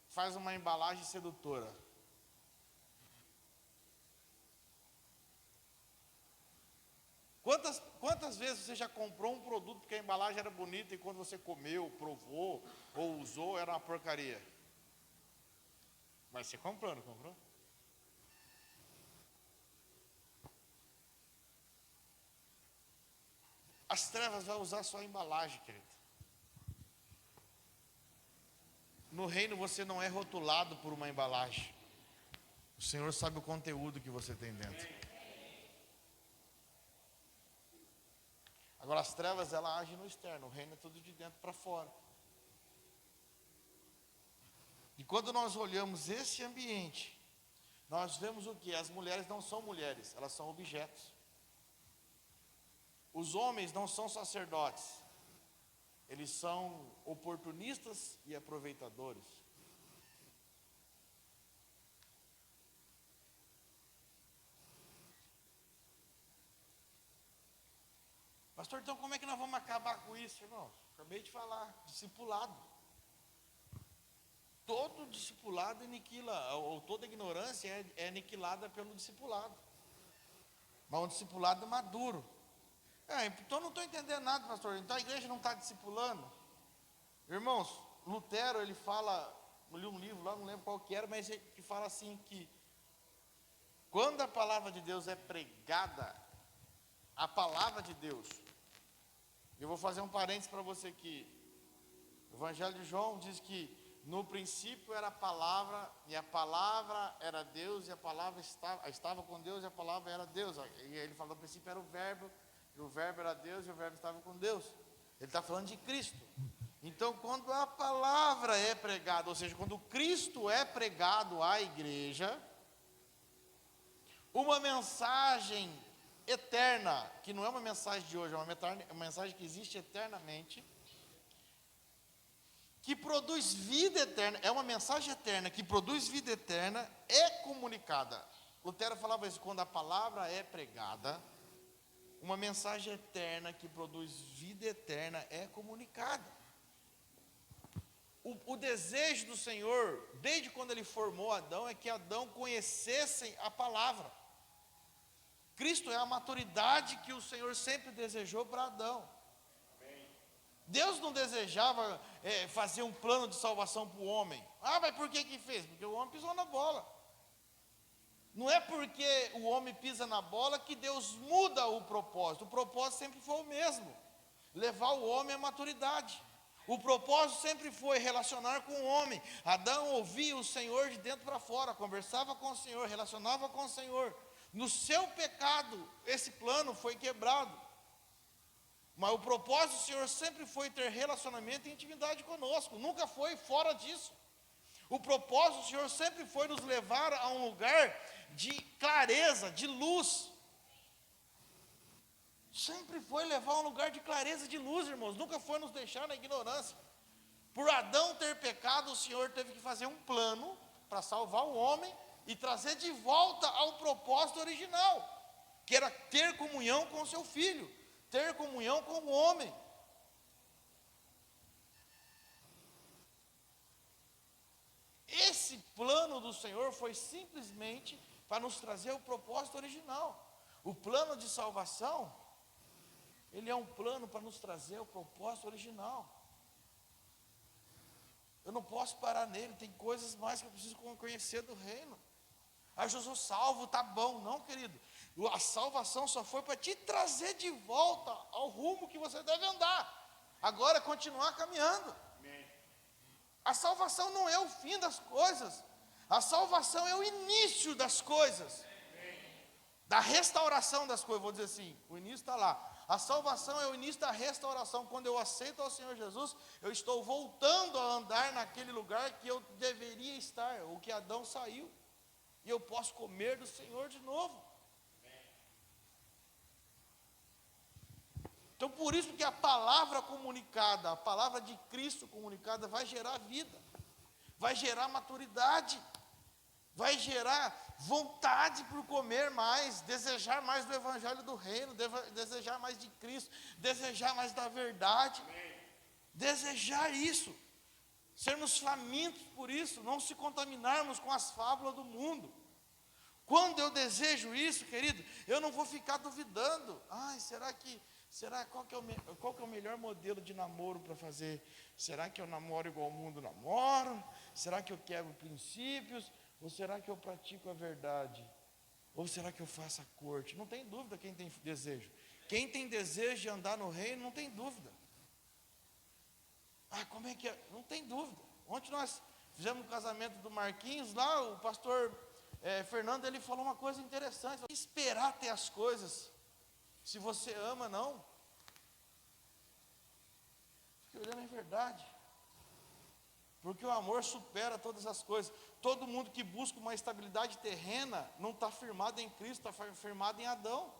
faz uma embalagem sedutora. Quantas vezes você já comprou um produto porque a embalagem era bonita e quando você comeu, provou ou usou era uma porcaria? Mas você comprou, não comprou? As trevas vão usar só a embalagem, querido. No reino você não é rotulado por uma embalagem. O Senhor sabe o conteúdo que você tem dentro. Agora as trevas, ela age no externo, o reino é tudo de dentro para fora. E quando nós olhamos esse ambiente, nós vemos o que? As mulheres não são mulheres, elas são objetos. Os homens não são sacerdotes, eles são oportunistas e aproveitadores. Pastor, então como é que nós vamos acabar com isso, irmão? Acabei de falar, discipulado. Todo discipulado aniquila, ou toda ignorância é aniquilada pelo discipulado. Mas um discipulado maduro. Então eu não estou entendendo nada, pastor. Então a igreja não está discipulando? Irmãos, Lutero, ele fala, eu li um livro lá, não lembro qual que era, mas ele que fala assim que quando a palavra de Deus é pregada, a palavra de Deus, eu vou fazer um parênteses para você aqui. O Evangelho de João diz que no princípio era a palavra, e a palavra era Deus, e a palavra estava com Deus, e a palavra era Deus. E ele falou, no princípio era o verbo, e o verbo era Deus, e o verbo estava com Deus. Ele está falando de Cristo. Então, quando a palavra é pregada, ou seja, quando Cristo é pregado à igreja, uma mensagem eterna, que não é uma mensagem de hoje, é uma mensagem que existe eternamente, que produz vida eterna, é uma mensagem eterna, que produz vida eterna, é comunicada. Lutero falava isso, quando a palavra é pregada, uma mensagem eterna que produz vida eterna é comunicada. O desejo do Senhor, desde quando Ele formou Adão, é que Adão conhecesse a palavra. Cristo é a maturidade que o Senhor sempre desejou para Adão. Deus não desejava fazer um plano de salvação para o homem. Mas por que fez? Porque o homem pisou na bola. Não é porque o homem pisa na bola que Deus muda o propósito. O propósito sempre foi o mesmo. Levar o homem à maturidade. O propósito sempre foi relacionar com o homem. Adão ouvia o Senhor de dentro para fora, conversava com o Senhor, relacionava com o Senhor. No seu pecado, esse plano foi quebrado. Mas o propósito do Senhor sempre foi ter relacionamento e intimidade conosco, nunca foi fora disso. O propósito do Senhor sempre foi nos levar a um lugar de clareza, de luz. Sempre foi levar a um lugar de clareza, de luz, irmãos, nunca foi nos deixar na ignorância. Por Adão ter pecado, o Senhor teve que fazer um plano para salvar o homem e trazer de volta ao propósito original, que era ter comunhão com o seu filho. Ter comunhão com o homem. Esse plano do Senhor foi simplesmente para nos trazer o propósito original. O plano de salvação, ele é um plano para nos trazer o propósito original. Eu não posso parar nele, tem coisas mais que eu preciso conhecer do reino. Eu sou salvo, tá bom. Não, querido. A salvação só foi para te trazer de volta ao rumo que você deve andar. Agora é continuar caminhando. A salvação não é o fim das coisas. A salvação é o início das coisas. Da restauração das coisas, vou dizer assim. O início está lá. A salvação é o início da restauração. Quando eu aceito ao Senhor Jesus, eu estou voltando a andar naquele lugar que eu deveria estar, o que Adão saiu. E eu posso comer do Senhor de novo. Então por isso que a palavra comunicada, a palavra de Cristo comunicada vai gerar vida, vai gerar maturidade, vai gerar vontade por comer mais, desejar mais do Evangelho do Reino, desejar mais de Cristo, desejar mais da verdade, desejar isso, sermos famintos por isso, não se contaminarmos com as fábulas do mundo. Quando eu desejo isso, querido, eu não vou ficar duvidando. Qual que é o melhor modelo de namoro para fazer? Será que eu namoro igual o mundo namora? Será que eu quebro princípios? Ou será que eu pratico a verdade? Ou será que eu faço a corte? Não tem dúvida quem tem desejo. Quem tem desejo de andar no reino, não tem dúvida. Como é? Não tem dúvida. Ontem nós fizemos o casamento do Marquinhos lá, o pastor Fernando, ele falou uma coisa interessante: esperar ter as coisas, se você ama, não. Fiquei olhando, é verdade, porque o amor supera todas as coisas. Todo mundo que busca uma estabilidade terrena não está firmado em Cristo, está firmado em Adão.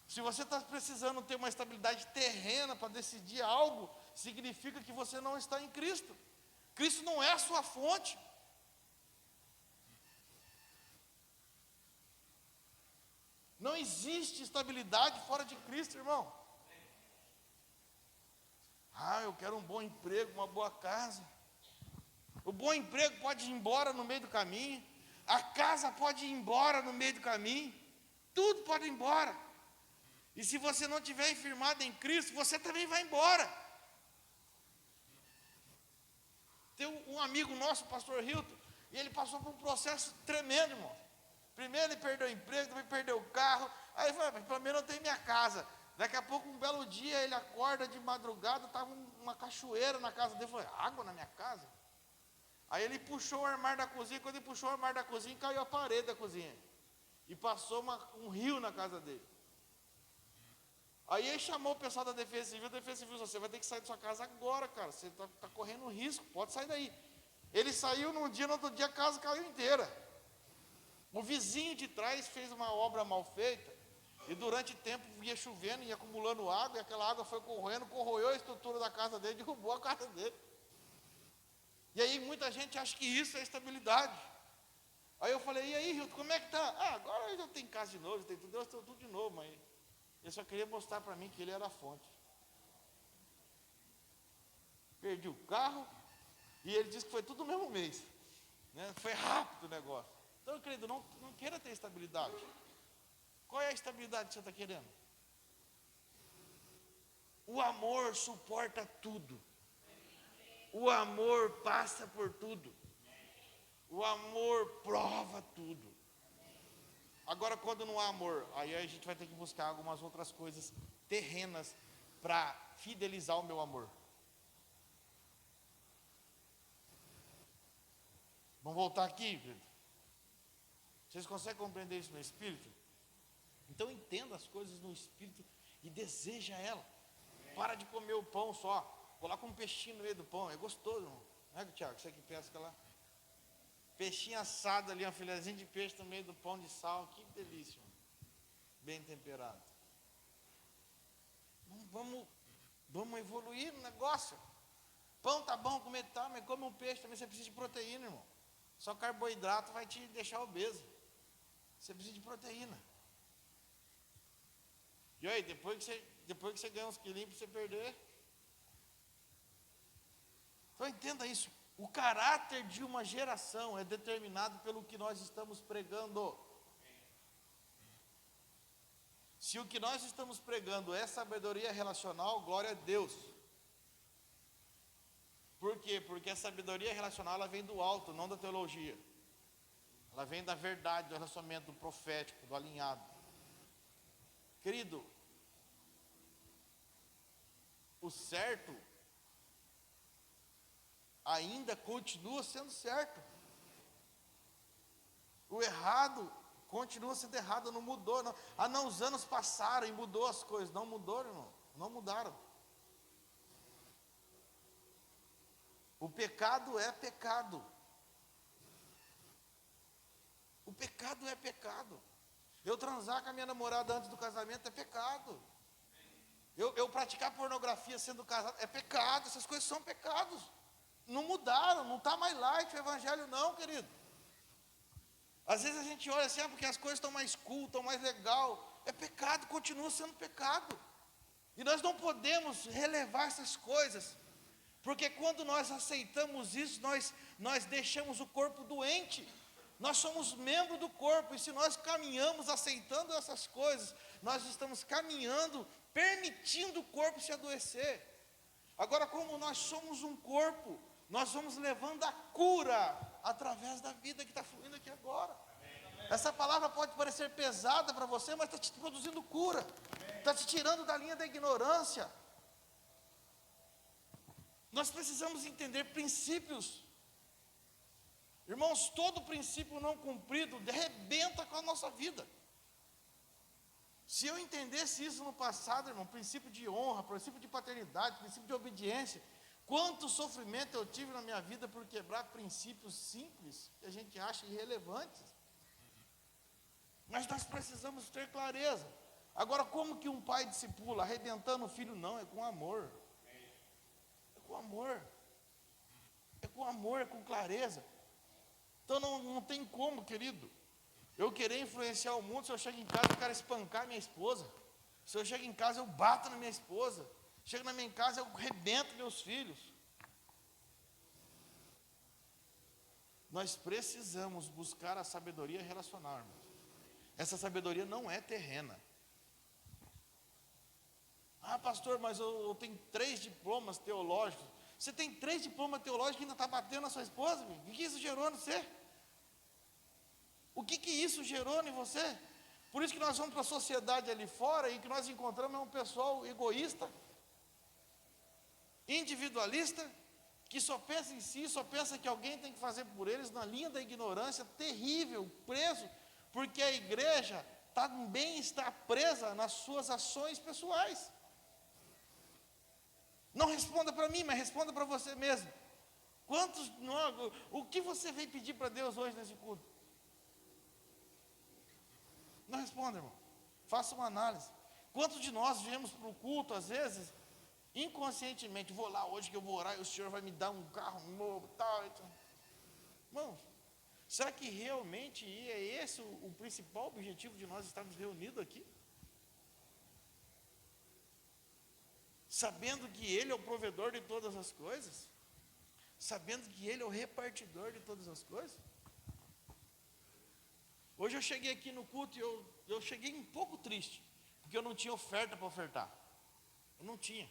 Se você está precisando ter uma estabilidade terrena para decidir algo, significa que você não está em Cristo. Cristo não é a sua fonte. Não existe estabilidade fora de Cristo, irmão. Eu quero um bom emprego, uma boa casa. O bom emprego pode ir embora no meio do caminho. A casa pode ir embora no meio do caminho. Tudo pode ir embora. E se você não estiver firmado em Cristo, você também vai embora. Tem um amigo nosso, o pastor Hilton, e ele passou por um processo tremendo, irmão. Primeiro ele perdeu o emprego, depois perdeu o carro. Aí ele falou, pelo menos eu tenho minha casa. Daqui a pouco, um belo dia, ele acorda de madrugada, estava uma cachoeira na casa dele. Falei, água na minha casa? Aí ele puxou o armário da cozinha. Quando ele puxou o armário da cozinha, caiu a parede da cozinha. E passou um rio na casa dele. Aí ele chamou o pessoal da Defesa Civil. A Defesa Civil, você vai ter que sair da sua casa agora, cara. Você está correndo risco, pode sair daí. Ele saiu num dia, no outro dia a casa caiu inteira. O vizinho de trás fez uma obra mal feita. E durante o tempo ia chovendo, ia acumulando água. E aquela água foi corroendo, corroeu a estrutura da casa dele, derrubou a casa dele. E aí muita gente acha que isso é estabilidade. Aí eu falei, e aí, Hilton, como é que está? Agora eu já tenho casa de novo, tem tudo, eu estou tudo de novo, mas ele só queria mostrar para mim que ele era a fonte. Perdi o carro, e ele disse que foi tudo no mesmo mês. Né? Foi rápido o negócio. Então, querido, não queira ter estabilidade. Qual é a estabilidade que você está querendo? O amor suporta tudo. O amor passa por tudo. O amor prova tudo. Agora, quando não há amor, aí a gente vai ter que buscar algumas outras coisas terrenas para fidelizar o meu amor. Vamos voltar aqui, querido. Vocês conseguem compreender isso no espírito? Então entenda as coisas no espírito e deseja ela. Para de comer o pão só. Coloca um peixinho no meio do pão. É gostoso, irmão. Não é, Tiago? Você que pesca lá. Peixinho assado ali, uma filezinha de peixe no meio do pão de sal. Que delícia, irmão. Bem temperado. Vamos evoluir no negócio. Pão tá bom, comer tá, mas come um peixe também. Você precisa de proteína, irmão. Só carboidrato vai te deixar obeso. Você precisa de proteína. E aí, depois que você ganha uns quilinhos para você perder. Então entenda isso. O caráter de uma geração é determinado pelo que nós estamos pregando. Se o que nós estamos pregando é sabedoria relacional, glória a Deus. Por quê? Porque a sabedoria relacional ela vem do alto, não da teologia. Ela vem da verdade, do relacionamento, do profético, do alinhado. Querido, o certo ainda continua sendo certo. O errado continua sendo errado, não mudou. Não. Os anos passaram e mudou as coisas. Não mudou, irmão. Não mudaram. O pecado é pecado. O pecado é pecado. Eu transar com a minha namorada antes do casamento é pecado. Eu praticar pornografia sendo casado é pecado. Essas coisas são pecados. Não mudaram, não está mais light o evangelho não, querido. Às vezes a gente olha assim, porque as coisas estão mais cool, estão mais legal. É pecado, continua sendo pecado. E nós não podemos relevar essas coisas. Porque quando nós aceitamos isso, nós deixamos o corpo doente. Nós somos membro do corpo, e se nós caminhamos aceitando essas coisas, nós estamos caminhando, permitindo o corpo se adoecer. Agora, como nós somos um corpo, nós vamos levando a cura através da vida que está fluindo aqui agora. Essa palavra pode parecer pesada para você, mas está te produzindo cura, está te tirando da linha da ignorância. Nós precisamos entender princípios. Irmãos, todo princípio não cumprido arrebenta com a nossa vida. Se eu entendesse isso no passado, irmão, princípio de honra, princípio de paternidade, princípio de obediência, quanto sofrimento eu tive na minha vida por quebrar princípios simples que a gente acha irrelevantes. Mas nós precisamos ter clareza. Agora, como que um pai discipula? Arrebentando o filho? Não, é com amor. É com amor. É com amor, é com clareza. Então não tem como, querido, eu querer influenciar o mundo. Se eu chego em casa, eu quero espancar minha esposa. Se eu chego em casa, eu bato na minha esposa. Chego na minha casa, eu arrebento meus filhos. Nós precisamos buscar a sabedoria relacional, irmãos. Essa sabedoria não é terrena. Ah, pastor, mas eu tenho 3 diplomas teológicos. Você tem 3 diplomas teológicos e ainda está batendo na sua esposa? O que isso gerou em você? O que isso gerou em você? Por isso que nós vamos para a sociedade ali fora e que nós encontramos é um pessoal egoísta, individualista, que só pensa em si, só pensa que alguém tem que fazer por eles, na linha da ignorância, terrível, preso, porque a igreja também está presa nas suas ações pessoais. Não responda para mim, mas responda para você mesmo. O que você veio pedir para Deus hoje nesse culto? Não responda, irmão. Faça uma análise. Quantos de nós viemos para o culto, às vezes, inconscientemente, vou lá hoje que eu vou orar e o Senhor vai me dar um carro novo, tal. Irmãos, será que realmente é esse o principal objetivo de nós estarmos reunidos aqui? Sabendo que Ele é o provedor de todas as coisas? Sabendo que Ele é o repartidor de todas as coisas? Hoje eu cheguei aqui no culto e eu cheguei um pouco triste, porque eu não tinha oferta para ofertar. Eu não tinha.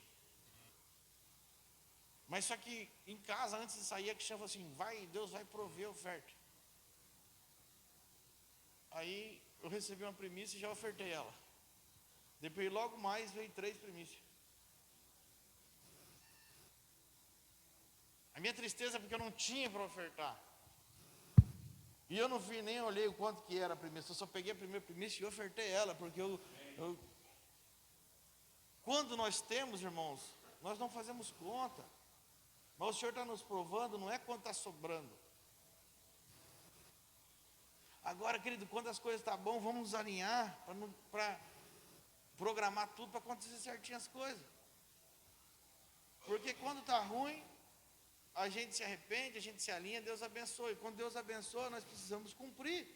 Mas só que em casa, antes de sair, a Cristian falou assim, Deus vai prover a oferta. Aí eu recebi uma primícia e já ofertei ela. Depois logo mais veio 3 primícias. A minha tristeza é porque eu não tinha para ofertar. E eu não vi, nem olhei o quanto que era a primícia. Eu só peguei a primeira primícia e ofertei ela, porque quando nós temos, irmãos, nós não fazemos conta. Mas o Senhor está nos provando, não é quanto está sobrando. Agora, querido, quando as coisas estão bom, vamos nos alinhar para programar tudo para acontecer certinho as coisas. Porque quando está ruim, a gente se arrepende, a gente se alinha, Deus abençoa. E quando Deus abençoa, nós precisamos cumprir.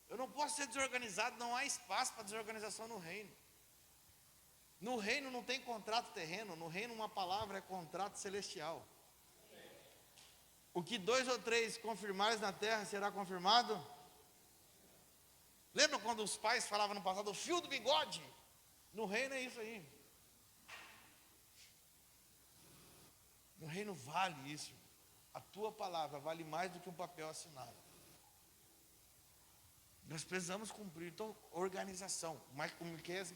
Eu não posso ser desorganizado, não há espaço para desorganização no reino. No reino não tem contrato terreno, no reino uma palavra é contrato celestial. O que 2 ou 3 confirmares na terra será confirmado. Lembra quando os pais falavam no passado, o fio do bigode? No reino é isso aí. No reino vale isso. A tua palavra vale mais do que um papel assinado. Nós precisamos cumprir. Então, organização. Mas como Miqueias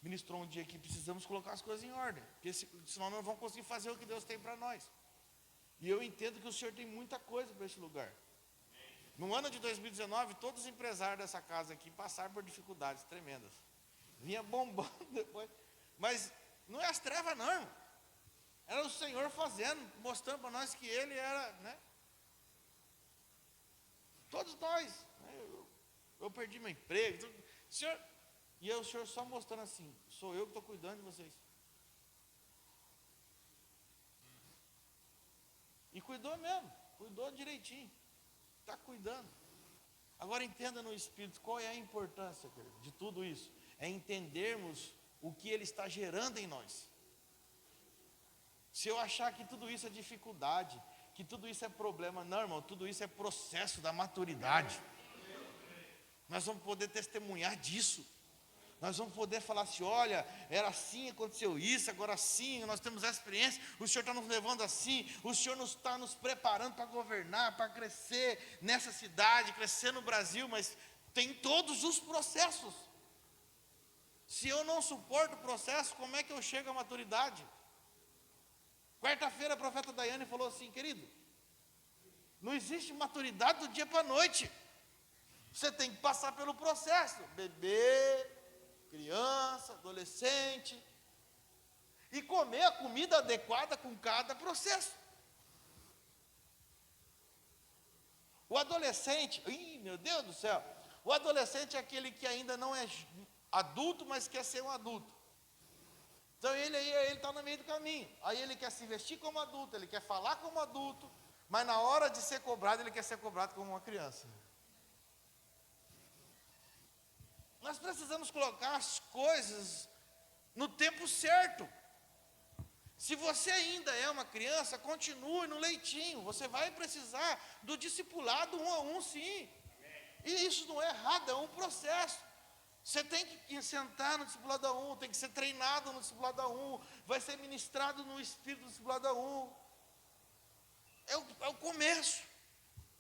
ministrou um dia aqui, precisamos colocar as coisas em ordem. Porque senão não vamos conseguir fazer o que Deus tem para nós. E eu entendo que o Senhor tem muita coisa para esse lugar. No ano de 2019, todos os empresários dessa casa aqui passaram por dificuldades tremendas. Vinha bombando depois. Mas não é as trevas não, irmão. Era o Senhor fazendo, mostrando para nós que Ele era, né? Todos nós. Né? Eu perdi meu emprego. Senhor, e o Senhor só mostrando assim, sou eu que estou cuidando de vocês. E cuidou mesmo, cuidou direitinho. Está cuidando. Agora entenda no Espírito, qual é a importância, querido, de tudo isso? É entendermos o que Ele está gerando em nós. Se eu achar que tudo isso é dificuldade, que tudo isso é problema, não, irmão, tudo isso é processo da maturidade. Nós vamos poder testemunhar disso. Nós vamos poder falar assim, olha, era assim, aconteceu isso, agora sim, nós temos essa experiência, o Senhor está nos levando assim, o Senhor está nos preparando para governar, para crescer nessa cidade, crescer no Brasil, mas tem todos os processos. Se eu não suporto o processo, como é que eu chego à maturidade? Quarta-feira a profeta Daiane falou assim, querido, Não existe maturidade do dia para a noite. Você tem que passar pelo processo. Bebê, criança, adolescente. E comer a comida adequada com cada processo. O adolescente, meu Deus do céu. O adolescente é aquele que ainda não é adulto, mas quer ser um adulto. Então ele está no meio do caminho. Aí ele quer se vestir como adulto, ele quer falar como adulto, mas na hora de ser cobrado, ele quer ser cobrado como uma criança. Nós precisamos colocar as coisas no tempo certo. Se você ainda é uma criança, continue no leitinho. Você vai precisar do discipulado 1 a 1, sim. E isso não é errado, é um processo. Você tem que sentar no discipulado 1, tem que ser treinado no discipulado 1, vai ser ministrado no espírito do discipulado 1. É o começo.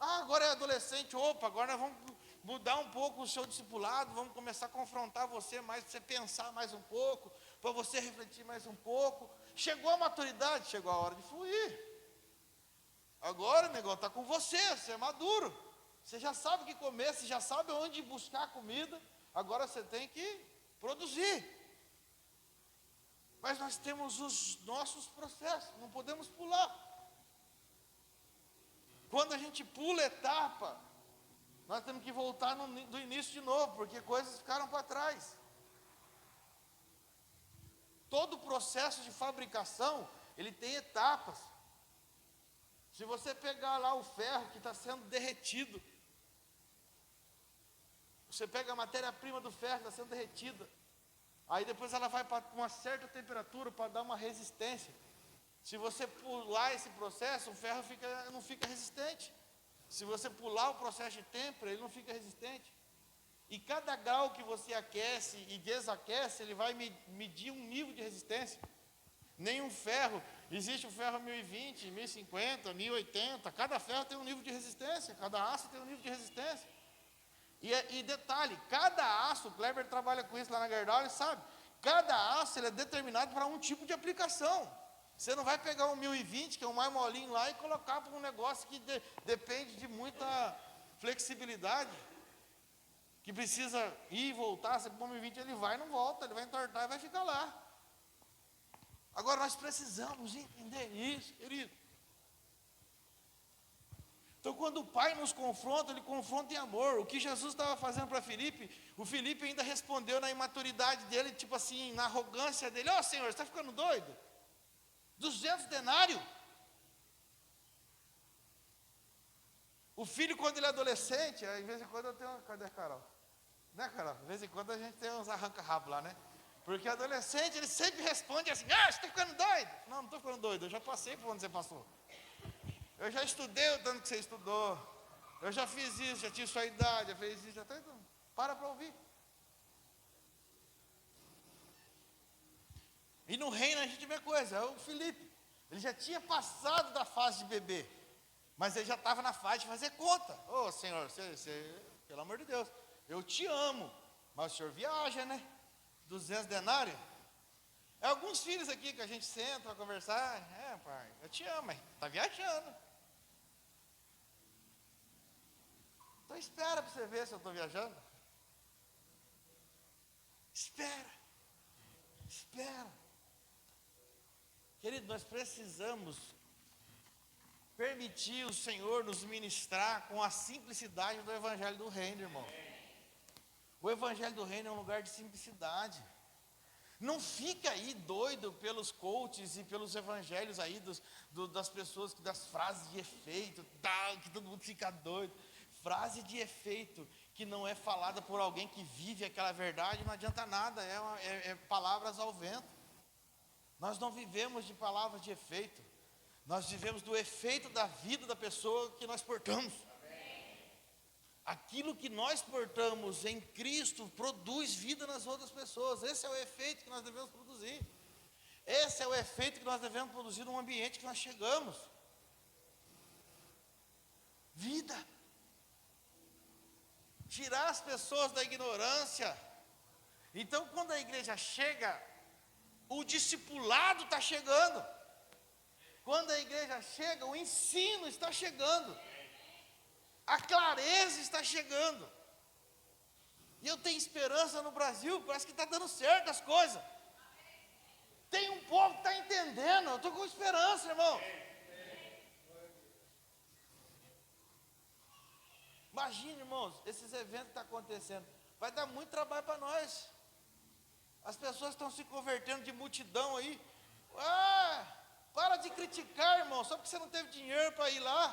Agora é adolescente, agora nós vamos mudar um pouco o seu discipulado, vamos começar a confrontar você mais, para você pensar mais um pouco, para você refletir mais um pouco. Chegou a maturidade, chegou a hora de fluir. Agora o negócio está com você é maduro. Você já sabe o que comer, você já sabe onde buscar comida. Agora você tem que produzir. Mas nós temos os nossos processos, não podemos pular. Quando a gente pula etapa, nós temos que voltar do início de novo, porque coisas ficaram para trás. Todo o processo de fabricação, ele tem etapas. Se você pegar lá o ferro que está sendo derretido, você pega a matéria-prima do ferro que está sendo derretida, aí depois ela vai para uma certa temperatura para dar uma resistência. Se você pular esse processo, o ferro não fica resistente. Se você pular o processo de têmpera, ele não fica resistente. E cada grau que você aquece e desaquece, ele vai medir um nível de resistência. Nenhum ferro, existe o ferro 1020, 1050, 1080, cada ferro tem um nível de resistência, cada aço tem um nível de resistência. E detalhe, cada aço, o Kleber trabalha com isso lá na Gerdau, ele sabe, cada aço ele é determinado para um tipo de aplicação. Você não vai pegar um 1020, que é o mais molinho lá, e colocar para um negócio que depende de muita flexibilidade, que precisa ir e voltar. Você põe um 1020, ele vai e não volta, ele vai entortar e vai ficar lá. Agora nós precisamos entender isso, querido. Então quando o Pai nos confronta, ele confronta em amor. O que Jesus estava fazendo para Filipe, o Filipe ainda respondeu na imaturidade dele, tipo assim, na arrogância dele: Senhor, você está ficando doido? 200 denários? O filho, quando ele é adolescente, de vez em quando eu tenho... Cadê a Carol? Né, Carol? De vez em quando a gente tem uns arranca-rabo lá, né? Porque adolescente, ele sempre responde assim: você está ficando doido? Não estou ficando doido, eu já passei por onde você passou. Eu já estudei o tanto que você estudou. Eu já fiz isso, já tive sua idade, já fez isso, já está... Para ouvir. E no reino a gente vê coisa, é o Filipe. Ele já tinha passado da fase de bebê, mas ele já estava na fase de fazer conta. Senhor, você, pelo amor de Deus, eu te amo, mas o senhor viaja, né? 200 denários. É alguns filhos aqui que a gente senta para conversar. Pai, eu te amo, mas está viajando. Então espera para você ver se eu estou viajando. Espera. Querido, nós precisamos permitir o Senhor nos ministrar com a simplicidade do Evangelho do Reino, irmão. O Evangelho do Reino é um lugar de simplicidade. Não fica aí doido pelos coaches e pelos evangelhos aí das pessoas, das frases de efeito, que todo mundo fica doido. Frase de efeito que não é falada por alguém que vive aquela verdade, não adianta nada, é palavras ao vento. Nós não vivemos de palavras de efeito, nós vivemos do efeito da vida da pessoa que nós portamos. Aquilo que nós portamos em Cristo produz vida nas outras pessoas. Esse é o efeito que nós devemos produzir. Esse é o efeito que nós devemos produzir no ambiente que nós chegamos. Vida. Tirar as pessoas da ignorância. Então, quando a igreja chega, o discipulado está chegando. Quando a igreja chega, o ensino está chegando. A clareza está chegando. E eu tenho esperança no Brasil, parece que está dando certo as coisas. Tem um povo que está entendendo, eu estou com esperança, irmão. Imagine, irmãos, esses eventos que estão acontecendo. Vai dar muito trabalho para nós. As pessoas estão se convertendo de multidão aí. Para de criticar, irmão, só porque você não teve dinheiro para ir lá.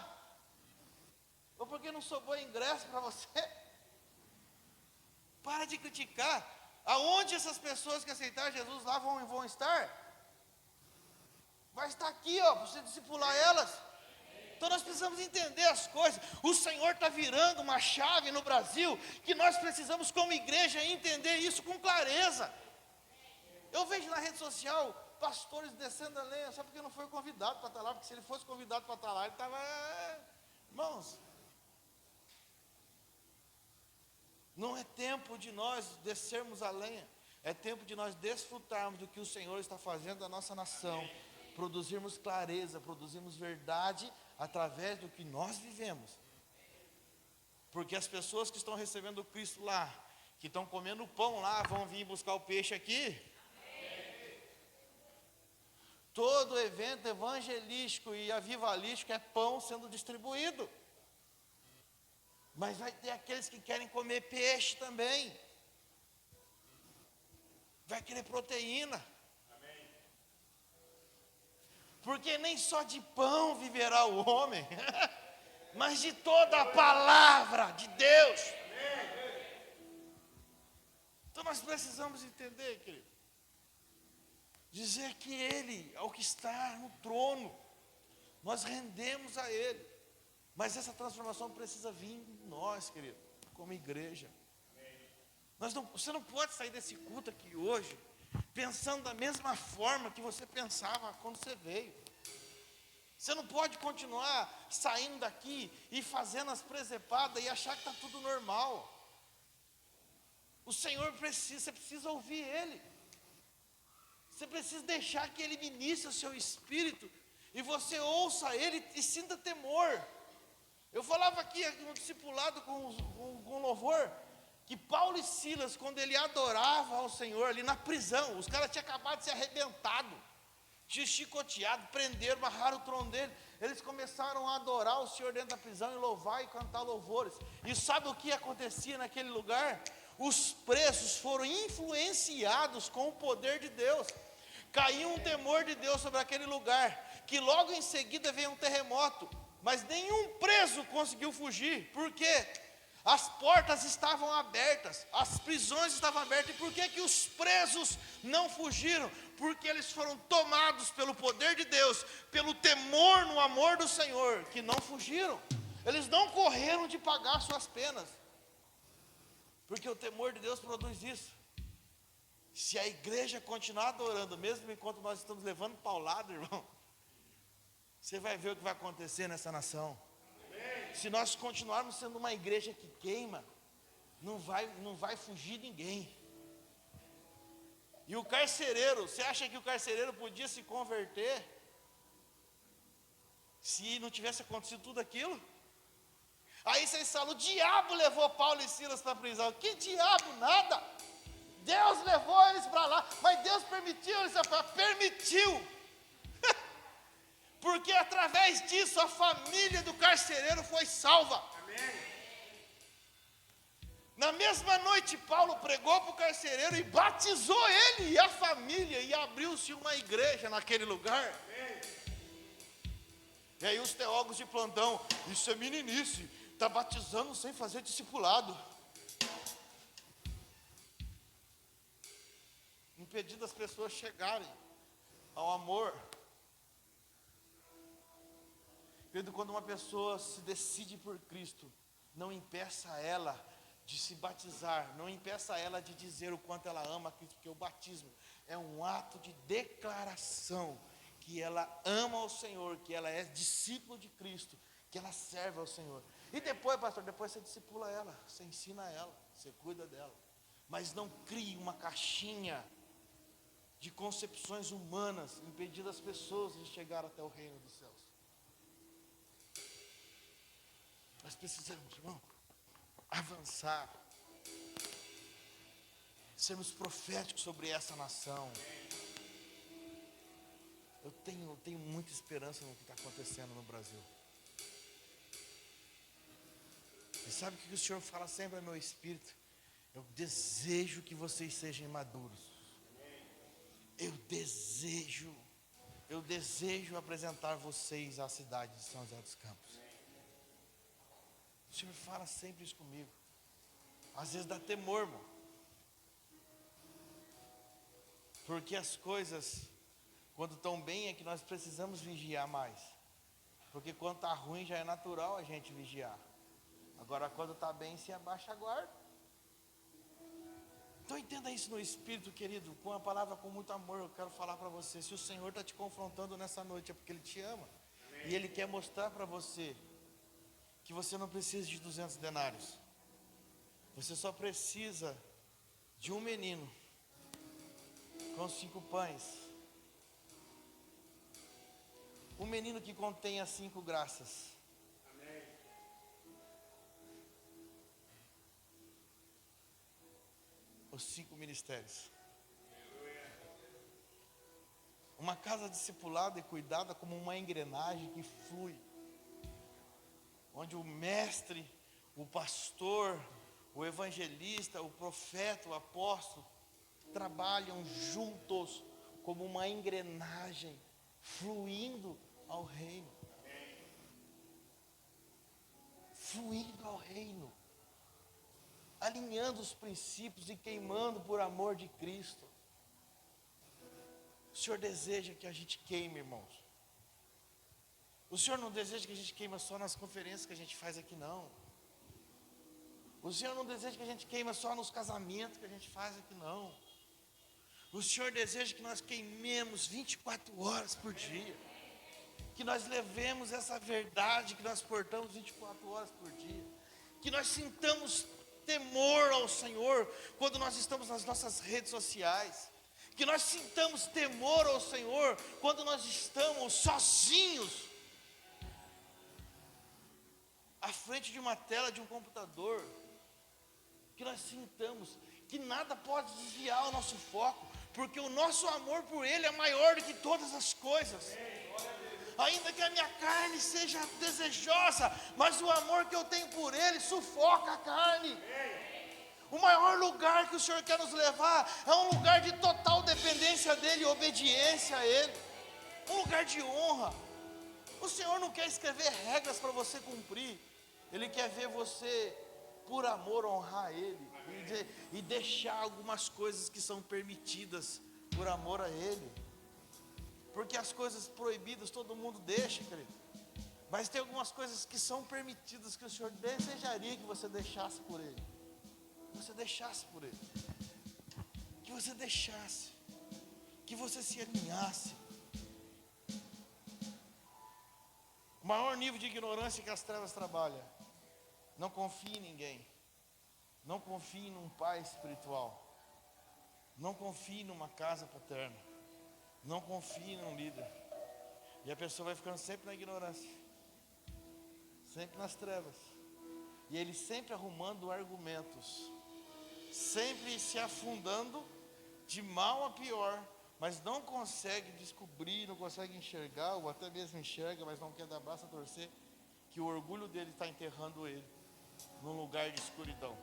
Ou porque não sobrou ingresso para você. Para de criticar. Aonde essas pessoas que aceitaram Jesus lá vão estar? Vai estar aqui, ó, para você discipular elas. Então nós precisamos entender as coisas. O Senhor está virando uma chave no Brasil, que nós precisamos como igreja entender isso com clareza. Eu vejo na rede social pastores descendo a lenha, só porque não foi convidado para estar lá, porque se ele fosse convidado para estar lá, ele estava... Irmãos, não é tempo de nós descermos a lenha, é tempo de nós desfrutarmos do que o Senhor está fazendo na nossa nação, produzirmos clareza, produzirmos verdade, através do que nós vivemos. Porque as pessoas que estão recebendo o Cristo lá, que estão comendo pão lá, vão vir buscar o peixe aqui. Todo evento evangelístico e avivalístico é pão sendo distribuído. Mas vai ter aqueles que querem comer peixe também. Vai querer proteína. Porque nem só de pão viverá o homem, mas de toda a palavra de Deus. Então nós precisamos entender, querido, dizer que Ele é o que está no trono, nós rendemos a Ele, mas essa transformação precisa vir em nós, querido, como igreja. Você não pode sair desse culto aqui hoje pensando da mesma forma que você pensava quando você veio. Você não pode continuar saindo daqui e fazendo as presepadas e achar que está tudo normal. O Senhor você precisa ouvir Ele. Você precisa deixar que Ele ministre o seu espírito e você ouça Ele e sinta temor. Eu falava aqui no discipulado com louvor, que Paulo e Silas, quando ele adorava ao Senhor ali na prisão, os caras tinham acabado de ser arrebentados, tinham chicoteado, prenderam, amarraram o trono dele, eles começaram a adorar o Senhor dentro da prisão e louvar e cantar louvores. E sabe o que acontecia naquele lugar? Os presos foram influenciados com o poder de Deus, caiu um temor de Deus sobre aquele lugar, que logo em seguida veio um terremoto, mas nenhum preso conseguiu fugir. Por quê? As portas estavam abertas, as prisões estavam abertas. E por que os presos não fugiram? Porque eles foram tomados pelo poder de Deus, pelo temor no amor do Senhor, que não fugiram. Eles não correram de pagar suas penas, porque o temor de Deus produz isso. Se a igreja continuar adorando, mesmo enquanto nós estamos levando paulada, irmão, você vai ver o que vai acontecer nessa nação. Se nós continuarmos sendo uma igreja que queima, não vai fugir ninguém. E o carcereiro, você acha que o carcereiro podia se converter se não tivesse acontecido tudo aquilo? Aí vocês falam, o diabo levou Paulo e Silas para a prisão. Que diabo? Nada. Deus levou eles para lá, mas Deus permitiu eles para permitiu. Porque através disso a família do carcereiro foi salva. Amém. Na mesma noite Paulo pregou para o carcereiro e batizou ele e a família, e abriu-se uma igreja naquele lugar. Amém. E aí os teólogos de plantão, isso é meninice, está batizando sem fazer discipulado. Impedindo as pessoas chegarem ao amor. Pedro, quando uma pessoa se decide por Cristo, não impeça ela de se batizar, não impeça ela de dizer o quanto ela ama Cristo, porque o batismo é um ato de declaração que ela ama ao Senhor, que ela é discípulo de Cristo, que ela serve ao Senhor. E depois, pastor, depois você discipula ela, você ensina ela, você cuida dela. Mas não crie uma caixinha de concepções humanas, impedindo as pessoas de chegar até o reino dos céus. Nós precisamos, irmão, avançar, sermos proféticos sobre essa nação. Eu tenho muita esperança no que está acontecendo no Brasil. E sabe o que o Senhor fala sempre ao meu espírito? Eu desejo que vocês sejam maduros. Eu desejo apresentar vocês à cidade de São José dos Campos. O Senhor fala sempre isso comigo. Às vezes dá temor, irmão. Porque as coisas, quando estão bem, é que nós precisamos vigiar mais. Porque quando está ruim, já é natural a gente vigiar. Agora, quando está bem, se abaixa a guarda. Então entenda isso no Espírito, querido. Com a palavra, com muito amor, eu quero falar para você. Se o Senhor está te confrontando nessa noite, é porque Ele te ama. Amém. E Ele quer mostrar para você que você não precisa de 200 denários. Você só precisa de um menino com 5 pães. Um menino que contenha 5 graças. Amém. Os 5 ministérios. Uma casa discipulada e cuidada como uma engrenagem que flui. Onde o mestre, o pastor, o evangelista, o profeta, o apóstolo trabalham juntos como uma engrenagem fluindo ao reino. Fluindo ao reino. Alinhando os princípios e queimando por amor de Cristo. O Senhor deseja que a gente queime, irmãos. O Senhor não deseja que a gente queime só nas conferências que a gente faz aqui, não. O Senhor não deseja que a gente queime só nos casamentos que a gente faz aqui, não. O Senhor deseja que nós queimemos 24 horas por dia. Que nós levemos essa verdade que nós portamos 24 horas por dia. Que nós sintamos temor ao Senhor quando nós estamos nas nossas redes sociais. Que nós sintamos temor ao Senhor quando nós estamos sozinhos à frente de uma tela de um computador. Que nós sintamos que nada pode desviar o nosso foco, porque o nosso amor por Ele é maior do que todas as coisas. Ainda que a minha carne seja desejosa, mas o amor que eu tenho por Ele sufoca a carne. O maior lugar que o Senhor quer nos levar é um lugar de total dependência dEle e obediência a Ele. Um lugar de honra. O Senhor não quer escrever regras para você cumprir. Ele quer ver você, por amor, honrar Ele. E deixar algumas coisas que são permitidas por amor a Ele. Porque as coisas proibidas todo mundo deixa, querido. Mas tem algumas coisas que são permitidas que o Senhor desejaria que você deixasse por Ele. Que você deixasse por Ele. Que você deixasse. Que você se alinhasse. O maior nível de ignorância que as trevas trabalham. Não confie em ninguém. Não confie num pai espiritual. Não confie numa casa paterna. Não confie num líder. E a pessoa vai ficando sempre na ignorância. Sempre nas trevas. E ele sempre arrumando argumentos. Sempre se afundando de mal a pior. Mas não consegue descobrir, não consegue enxergar, ou até mesmo enxerga, mas não quer dar braço a torcer, que o orgulho dele está enterrando ele num lugar de escuridão.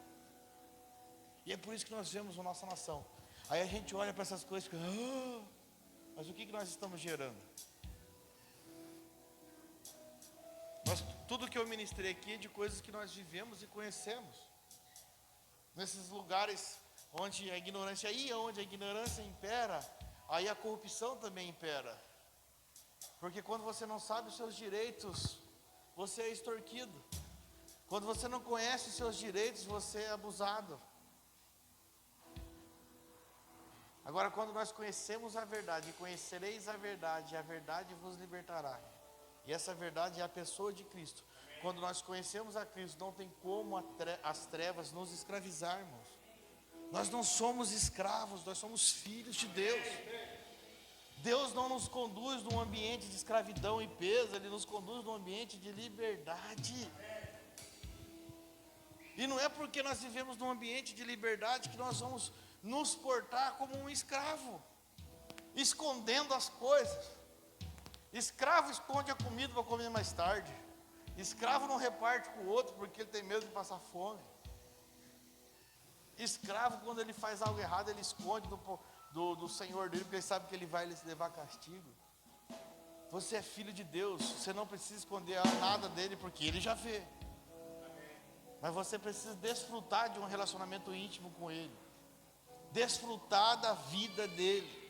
E é por isso que nós vemos a nossa nação. Aí a gente olha para essas coisas e fica, mas o que nós estamos gerando? Tudo que eu ministrei aqui é de coisas que nós vivemos e conhecemos. Nesses lugares onde a ignorância, aí é onde a ignorância impera, aí a corrupção também impera. Porque quando você não sabe os seus direitos, você é extorquido. Quando você não conhece os seus direitos, você é abusado. Agora, quando nós conhecemos a verdade, e conhecereis a verdade vos libertará. E essa verdade é a pessoa de Cristo. Quando nós conhecemos a Cristo, não tem como as trevas nos escravizar, irmãos. Nós não somos escravos, nós somos filhos de Deus. Deus não nos conduz num ambiente de escravidão e peso, Ele nos conduz num ambiente de liberdade. E não é porque nós vivemos num ambiente de liberdade que nós vamos nos portar como um escravo, escondendo as coisas. Escravo esconde a comida para comer mais tarde. Escravo não reparte com o outro porque ele tem medo de passar fome. Escravo, quando ele faz algo errado, ele esconde do Senhor dele, porque ele sabe que ele vai levar castigo. Você é filho de Deus, você não precisa esconder nada dele, porque ele já vê. Mas você precisa desfrutar de um relacionamento íntimo com ele. Desfrutar da vida dele.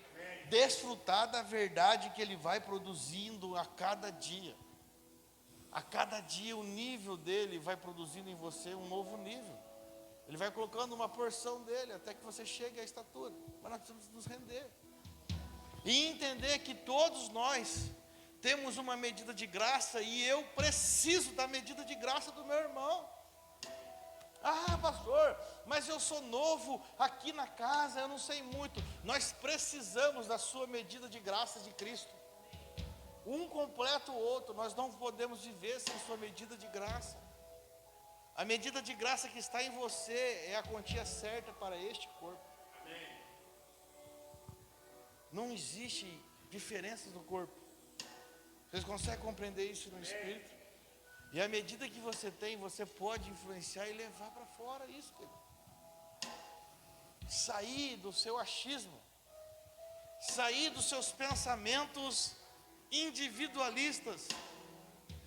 Desfrutar da verdade que ele vai produzindo a cada dia. A cada dia o nível dele vai produzindo em você um novo nível. Ele vai colocando uma porção dele até que você chegue à estatura. Mas nós precisamos nos render. E entender que todos nós temos uma medida de graça e eu preciso da medida de graça do meu irmão. Ah, pastor, mas eu sou novo aqui na casa, eu não sei muito. Nós precisamos da sua medida de graça de Cristo. Um completa o outro, nós não podemos viver sem sua medida de graça. A medida de graça que está em você é a quantia certa para este corpo. Não existe diferença no corpo. Vocês conseguem compreender isso no Espírito? E à medida que você tem, você pode influenciar e levar para fora isso, querido. Sair do seu achismo, sair dos seus pensamentos individualistas,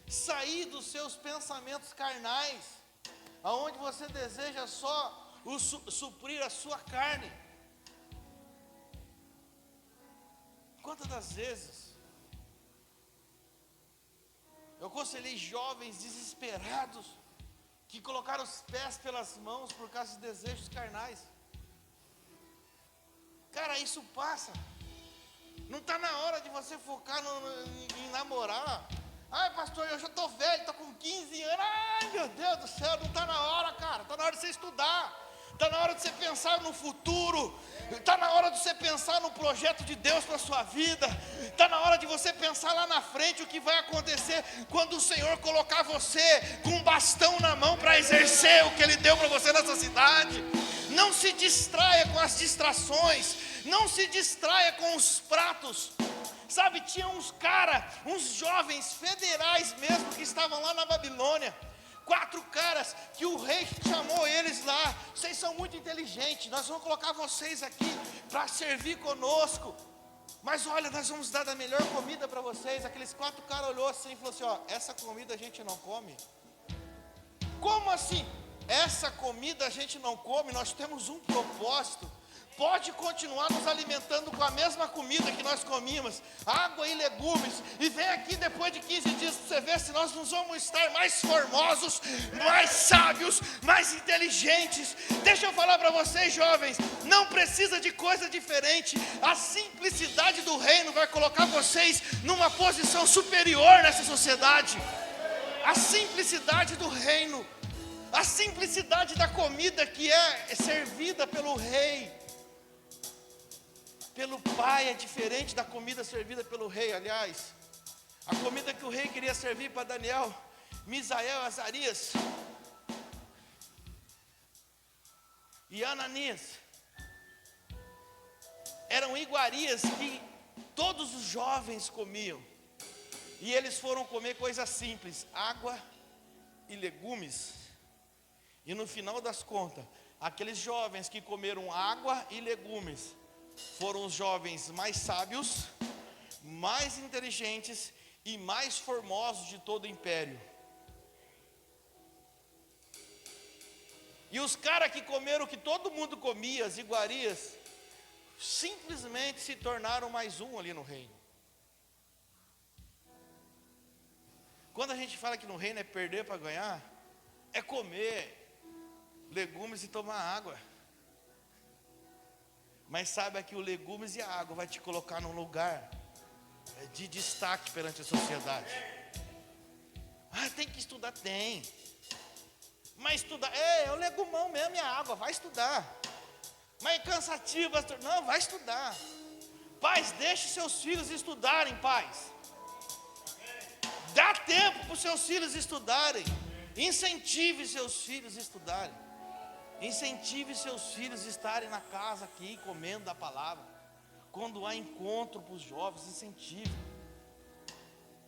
sair dos seus pensamentos carnais, aonde você deseja só suprir a sua carne. Quantas das vezes eu aconselhei jovens desesperados que colocaram os pés pelas mãos por causa de desejos carnais. Cara, isso passa. Não está na hora de você focar em namorar. Ai, pastor, eu já estou velho, estou com 15 anos. Ai, meu Deus do céu, não está na hora, cara. Está na hora de você estudar. Está na hora de você pensar no futuro. Está na hora de você pensar no projeto de Deus para a sua vida. Está na hora de você pensar lá na frente o que vai acontecer quando o Senhor colocar você com um bastão na mão para exercer o que Ele deu para você nessa cidade. Não se distraia com as distrações. Não se distraia com os pratos. Sabe, tinha uns jovens federais mesmo que estavam lá na Babilônia. 4 caras que o rei chamou eles lá. Vocês são muito inteligentes, nós vamos colocar vocês aqui para servir conosco. Mas olha, nós vamos dar a melhor comida para vocês. Aqueles 4 caras olhou assim e falou assim: ó, essa comida a gente não come. Como assim? Essa comida a gente não come, nós temos um propósito. Pode continuar nos alimentando com a mesma comida que nós comíamos, água e legumes, e vem aqui depois de 15 dias para você ver se nós não vamos estar mais formosos, mais sábios, mais inteligentes. Deixa eu falar para vocês, jovens, não precisa de coisa diferente. A simplicidade do reino vai colocar vocês numa posição superior nessa sociedade. A simplicidade do reino, a simplicidade da comida que é servida pelo rei, pelo pai, é diferente da comida servida pelo rei. Aliás, a comida que o rei queria servir para Daniel, Misael, Azarias e Ananias eram iguarias que todos os jovens comiam. E eles foram comer coisas simples, água e legumes. E no final das contas, aqueles jovens que comeram água e legumes foram os jovens mais sábios, mais inteligentes e mais formosos de todo o império. E os caras que comeram o que todo mundo comia, as iguarias, simplesmente se tornaram mais um ali no reino. Quando a gente fala que no reino é perder para ganhar, é comer legumes e tomar água. Mas saiba que o legumes e a água vai te colocar num lugar de destaque perante a sociedade. Ah, tem que estudar? Tem. Mas estudar, é o legumão mesmo e a água, vai estudar. Mas é cansativo, não, vai estudar. Pais, deixe seus filhos estudarem, pais. Dá tempo para os seus filhos estudarem. Incentive seus filhos a estudarem. Incentive seus filhos a estarem na casa aqui, comendo da palavra. Quando há encontro para os jovens, incentive.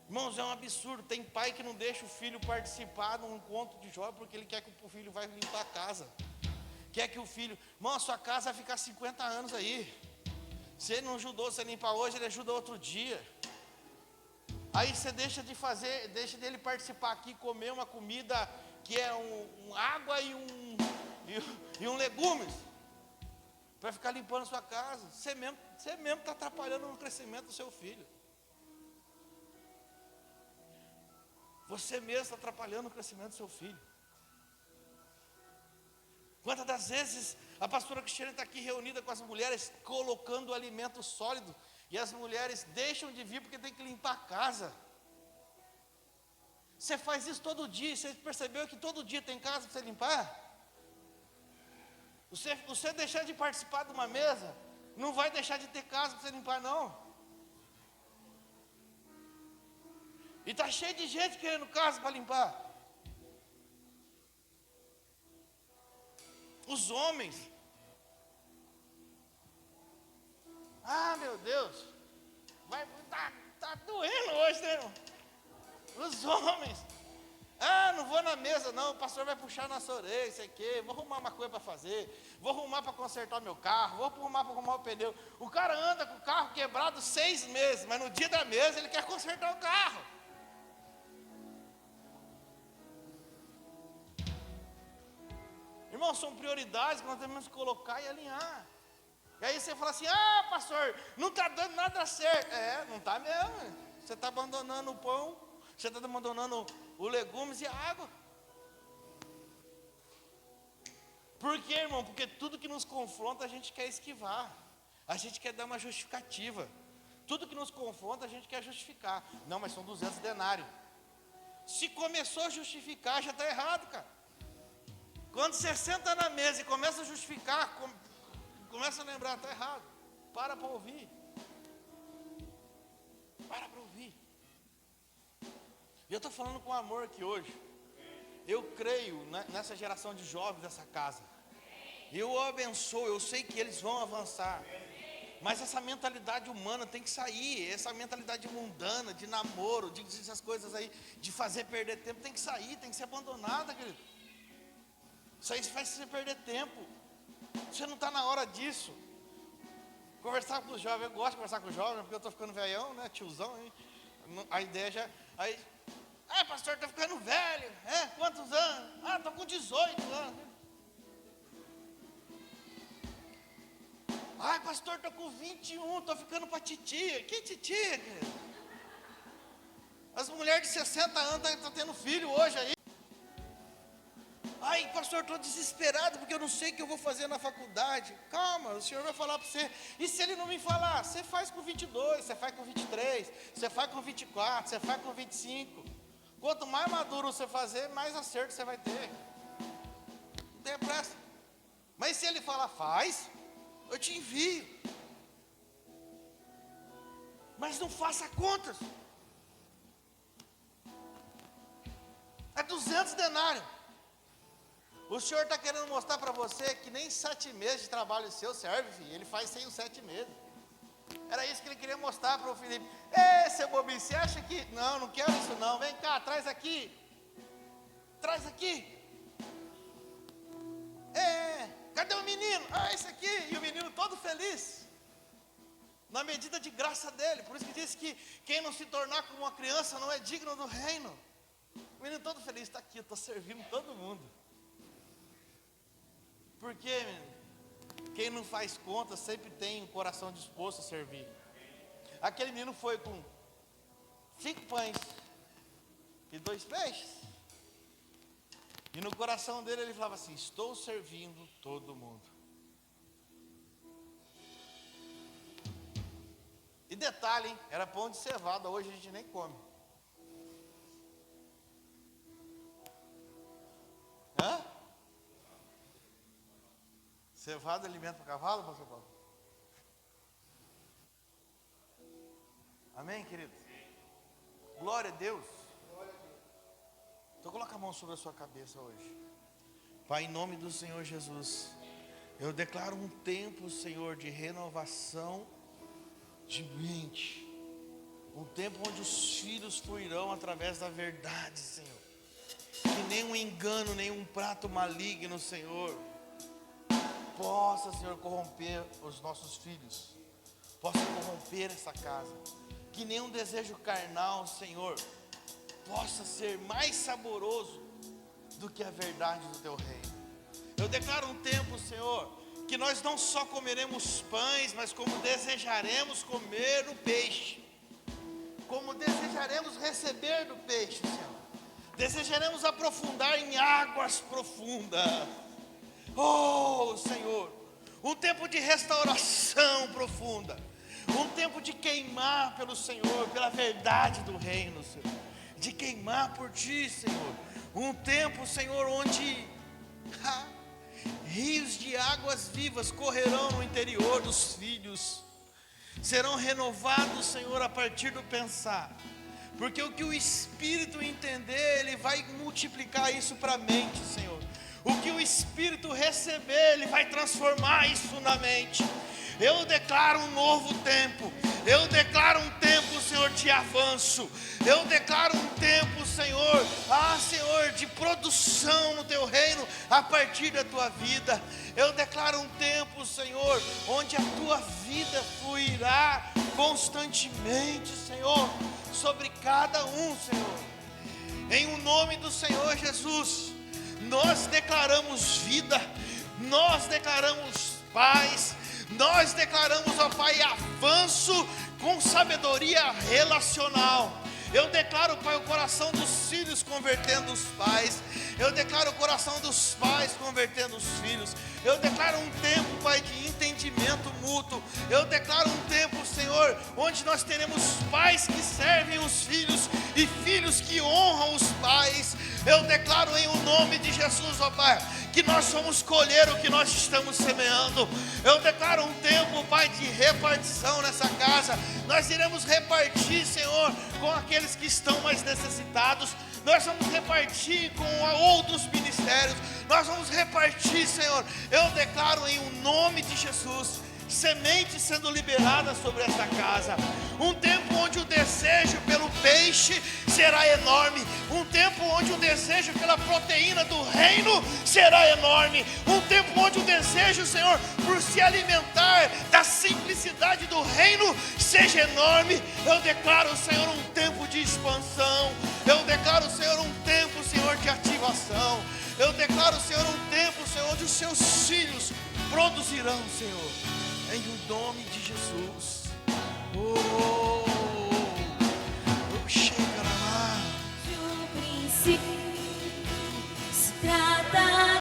Irmãos, é um absurdo. Tem pai que não deixa o filho participar de um encontro de jovens porque ele quer que o filho vá limpar a casa. Quer que o filho... Irmão, a sua casa vai ficar 50 anos aí. Se ele não ajudou você a limpar hoje, ele ajuda outro dia. Aí você deixa de fazer, deixa dele participar aqui, comer uma comida que é água e um legumes, para ficar limpando a sua casa. Você mesmo está atrapalhando o crescimento do seu filho. Você mesmo está atrapalhando o crescimento do seu filho. Quantas das vezes a pastora Cristiane está aqui reunida com as mulheres, colocando alimento sólido, e as mulheres deixam de vir porque tem que limpar a casa. Você faz isso todo dia. Você percebeu que todo dia tem casa para você limpar? Você deixar de participar de uma mesa, não vai deixar de ter casa para você limpar, não. E está cheio de gente querendo casa para limpar. Os homens. Ah, meu Deus. Tá doendo hoje, né, irmão? Os homens. Ah, não vou na mesa não, o pastor vai puxar nossa orelha, isso aqui, vou arrumar uma coisa para fazer, vou arrumar para consertar meu carro, vou arrumar para arrumar o pneu. O cara anda com o carro quebrado 6 meses, mas no dia da mesa ele quer consertar o carro. Irmão, são prioridades que nós temos que colocar e alinhar. E aí você fala assim, ah, pastor, não está dando nada certo. Não está mesmo. Você está abandonando o pão, você está abandonando os legumes e a água. Por quê, irmão? Porque tudo que nos confronta a gente quer esquivar. A gente quer dar uma justificativa. Tudo que nos confronta a gente quer justificar. Não, mas são 200 denários. Se começou a justificar, já está errado, cara. Quando você senta na mesa e começa a justificar, começa a lembrar, está errado. Para ouvir. Para ouvir. E eu estou falando com amor aqui hoje. Eu creio nessa geração de jovens dessa casa. Eu abençoo, eu sei que eles vão avançar. Mas essa mentalidade humana tem que sair. Essa mentalidade mundana, de namoro, de essas coisas aí, de fazer perder tempo, tem que sair, tem que ser abandonada, querido. Isso aí faz você perder tempo. Você não está na hora disso. Conversar com os jovens, eu gosto de conversar com os jovens, porque eu estou ficando velhão, né, tiozão. Hein? A ideia já... Aí, pastor, estou ficando velho. Quantos anos? Estou com 18 anos. Pastor, estou com 21, estou ficando para titia. Que titia, querido? As mulheres de 60 anos estão tendo filho hoje aí. Pastor, estou desesperado porque eu não sei o que eu vou fazer na faculdade. Calma, o Senhor vai falar para você. E se Ele não me falar? Você faz com 22, você faz com 23, você faz com 24, você faz com 25. Quanto mais maduro você fazer, mais acerto você vai ter. Não tenha pressa. Mas se Ele falar, faz, eu te envio. Mas não faça contas. É 200 denários. O Senhor está querendo mostrar para você que nem 7 meses de trabalho seu serve, filho. Ele faz sem os 7 meses. Era isso que ele queria mostrar para o Felipe. Seu bobinho, você acha que... Não quero isso não. Vem cá, traz aqui. Traz aqui. Cadê o menino? Esse aqui. E o menino todo feliz. Na medida de graça dele. Por isso que diz que quem não se tornar como uma criança não é digno do reino. O menino todo feliz, está aqui, eu estou servindo todo mundo. Por quê, menino? Quem não faz conta sempre tem um coração disposto a servir. Aquele menino foi com 5 pães e 2 peixes. E no coração dele ele falava assim, estou servindo todo mundo. E detalhe, hein? Era pão de cevada, hoje a gente nem come. Cevada alimenta para cavalo, pastor Paulo? Amém, querido? Glória a Deus. Então coloca a mão sobre a sua cabeça hoje. Pai, em nome do Senhor Jesus, eu declaro um tempo, Senhor, de renovação de mente. Um tempo onde os filhos fluirão através da verdade, Senhor. Que nenhum engano, nenhum prato maligno, Senhor, possa, Senhor, corromper os nossos filhos. Possa corromper essa casa. Que nenhum desejo carnal, Senhor, possa ser mais saboroso do que a verdade do Teu reino. Eu declaro um tempo, Senhor, que nós não só comeremos pães, mas como desejaremos comer o peixe. Como desejaremos receber do peixe, Senhor. Desejaremos aprofundar em águas profundas. Oh, Senhor, um tempo de restauração profunda. Um tempo de queimar pelo Senhor, pela verdade do reino, Senhor. De queimar por Ti, Senhor. Um tempo, Senhor, onde rios de águas vivas correrão no interior dos filhos. Serão renovados, Senhor, a partir do pensar. Porque o que o Espírito entender, Ele vai multiplicar isso para a mente, Senhor. O que o Espírito receber, Ele vai transformar isso na mente. Eu declaro um novo tempo. Eu declaro um tempo, Senhor, de avanço. Eu declaro um tempo, Senhor, Senhor, de produção no Teu reino a partir da Tua vida. Eu declaro um tempo, Senhor, onde a Tua vida fluirá constantemente, Senhor, sobre cada um, Senhor. Em o nome do Senhor Jesus, nós declaramos vida, nós declaramos paz, nós declaramos, ó Pai, avanço com sabedoria relacional. Eu declaro, Pai, o coração dos filhos convertendo os pais. Eu declaro o coração dos pais convertendo os filhos. Eu declaro um tempo, Pai, de entendimento mútuo. Eu declaro um tempo, Senhor, onde nós teremos pais que servem os filhos e filhos que honram os pais. Eu declaro em o nome de Jesus, ó Pai, que nós vamos colher o que nós estamos semeando. Eu declaro um tempo, Pai, de repartição nessa casa. Nós iremos repartir, Senhor, com aqueles que estão mais necessitados. Nós vamos repartir com outros ministérios. Nós vamos repartir, Senhor. Eu declaro em o nome de Jesus, semente sendo liberada sobre essa casa. Um tempo onde o desejo pelo peixe será enorme. Um tempo onde o desejo pela proteína do reino será enorme. Um tempo onde o desejo, Senhor, por se alimentar da simplicidade do reino seja enorme. Eu declaro, Senhor, um tempo de expansão. Eu declaro, Senhor, um tempo, Senhor, de ativação. Eu declaro, Senhor, um tempo, Senhor, onde os seus filhos produzirão, Senhor, em o nome de Jesus. Chega lá. Do princípio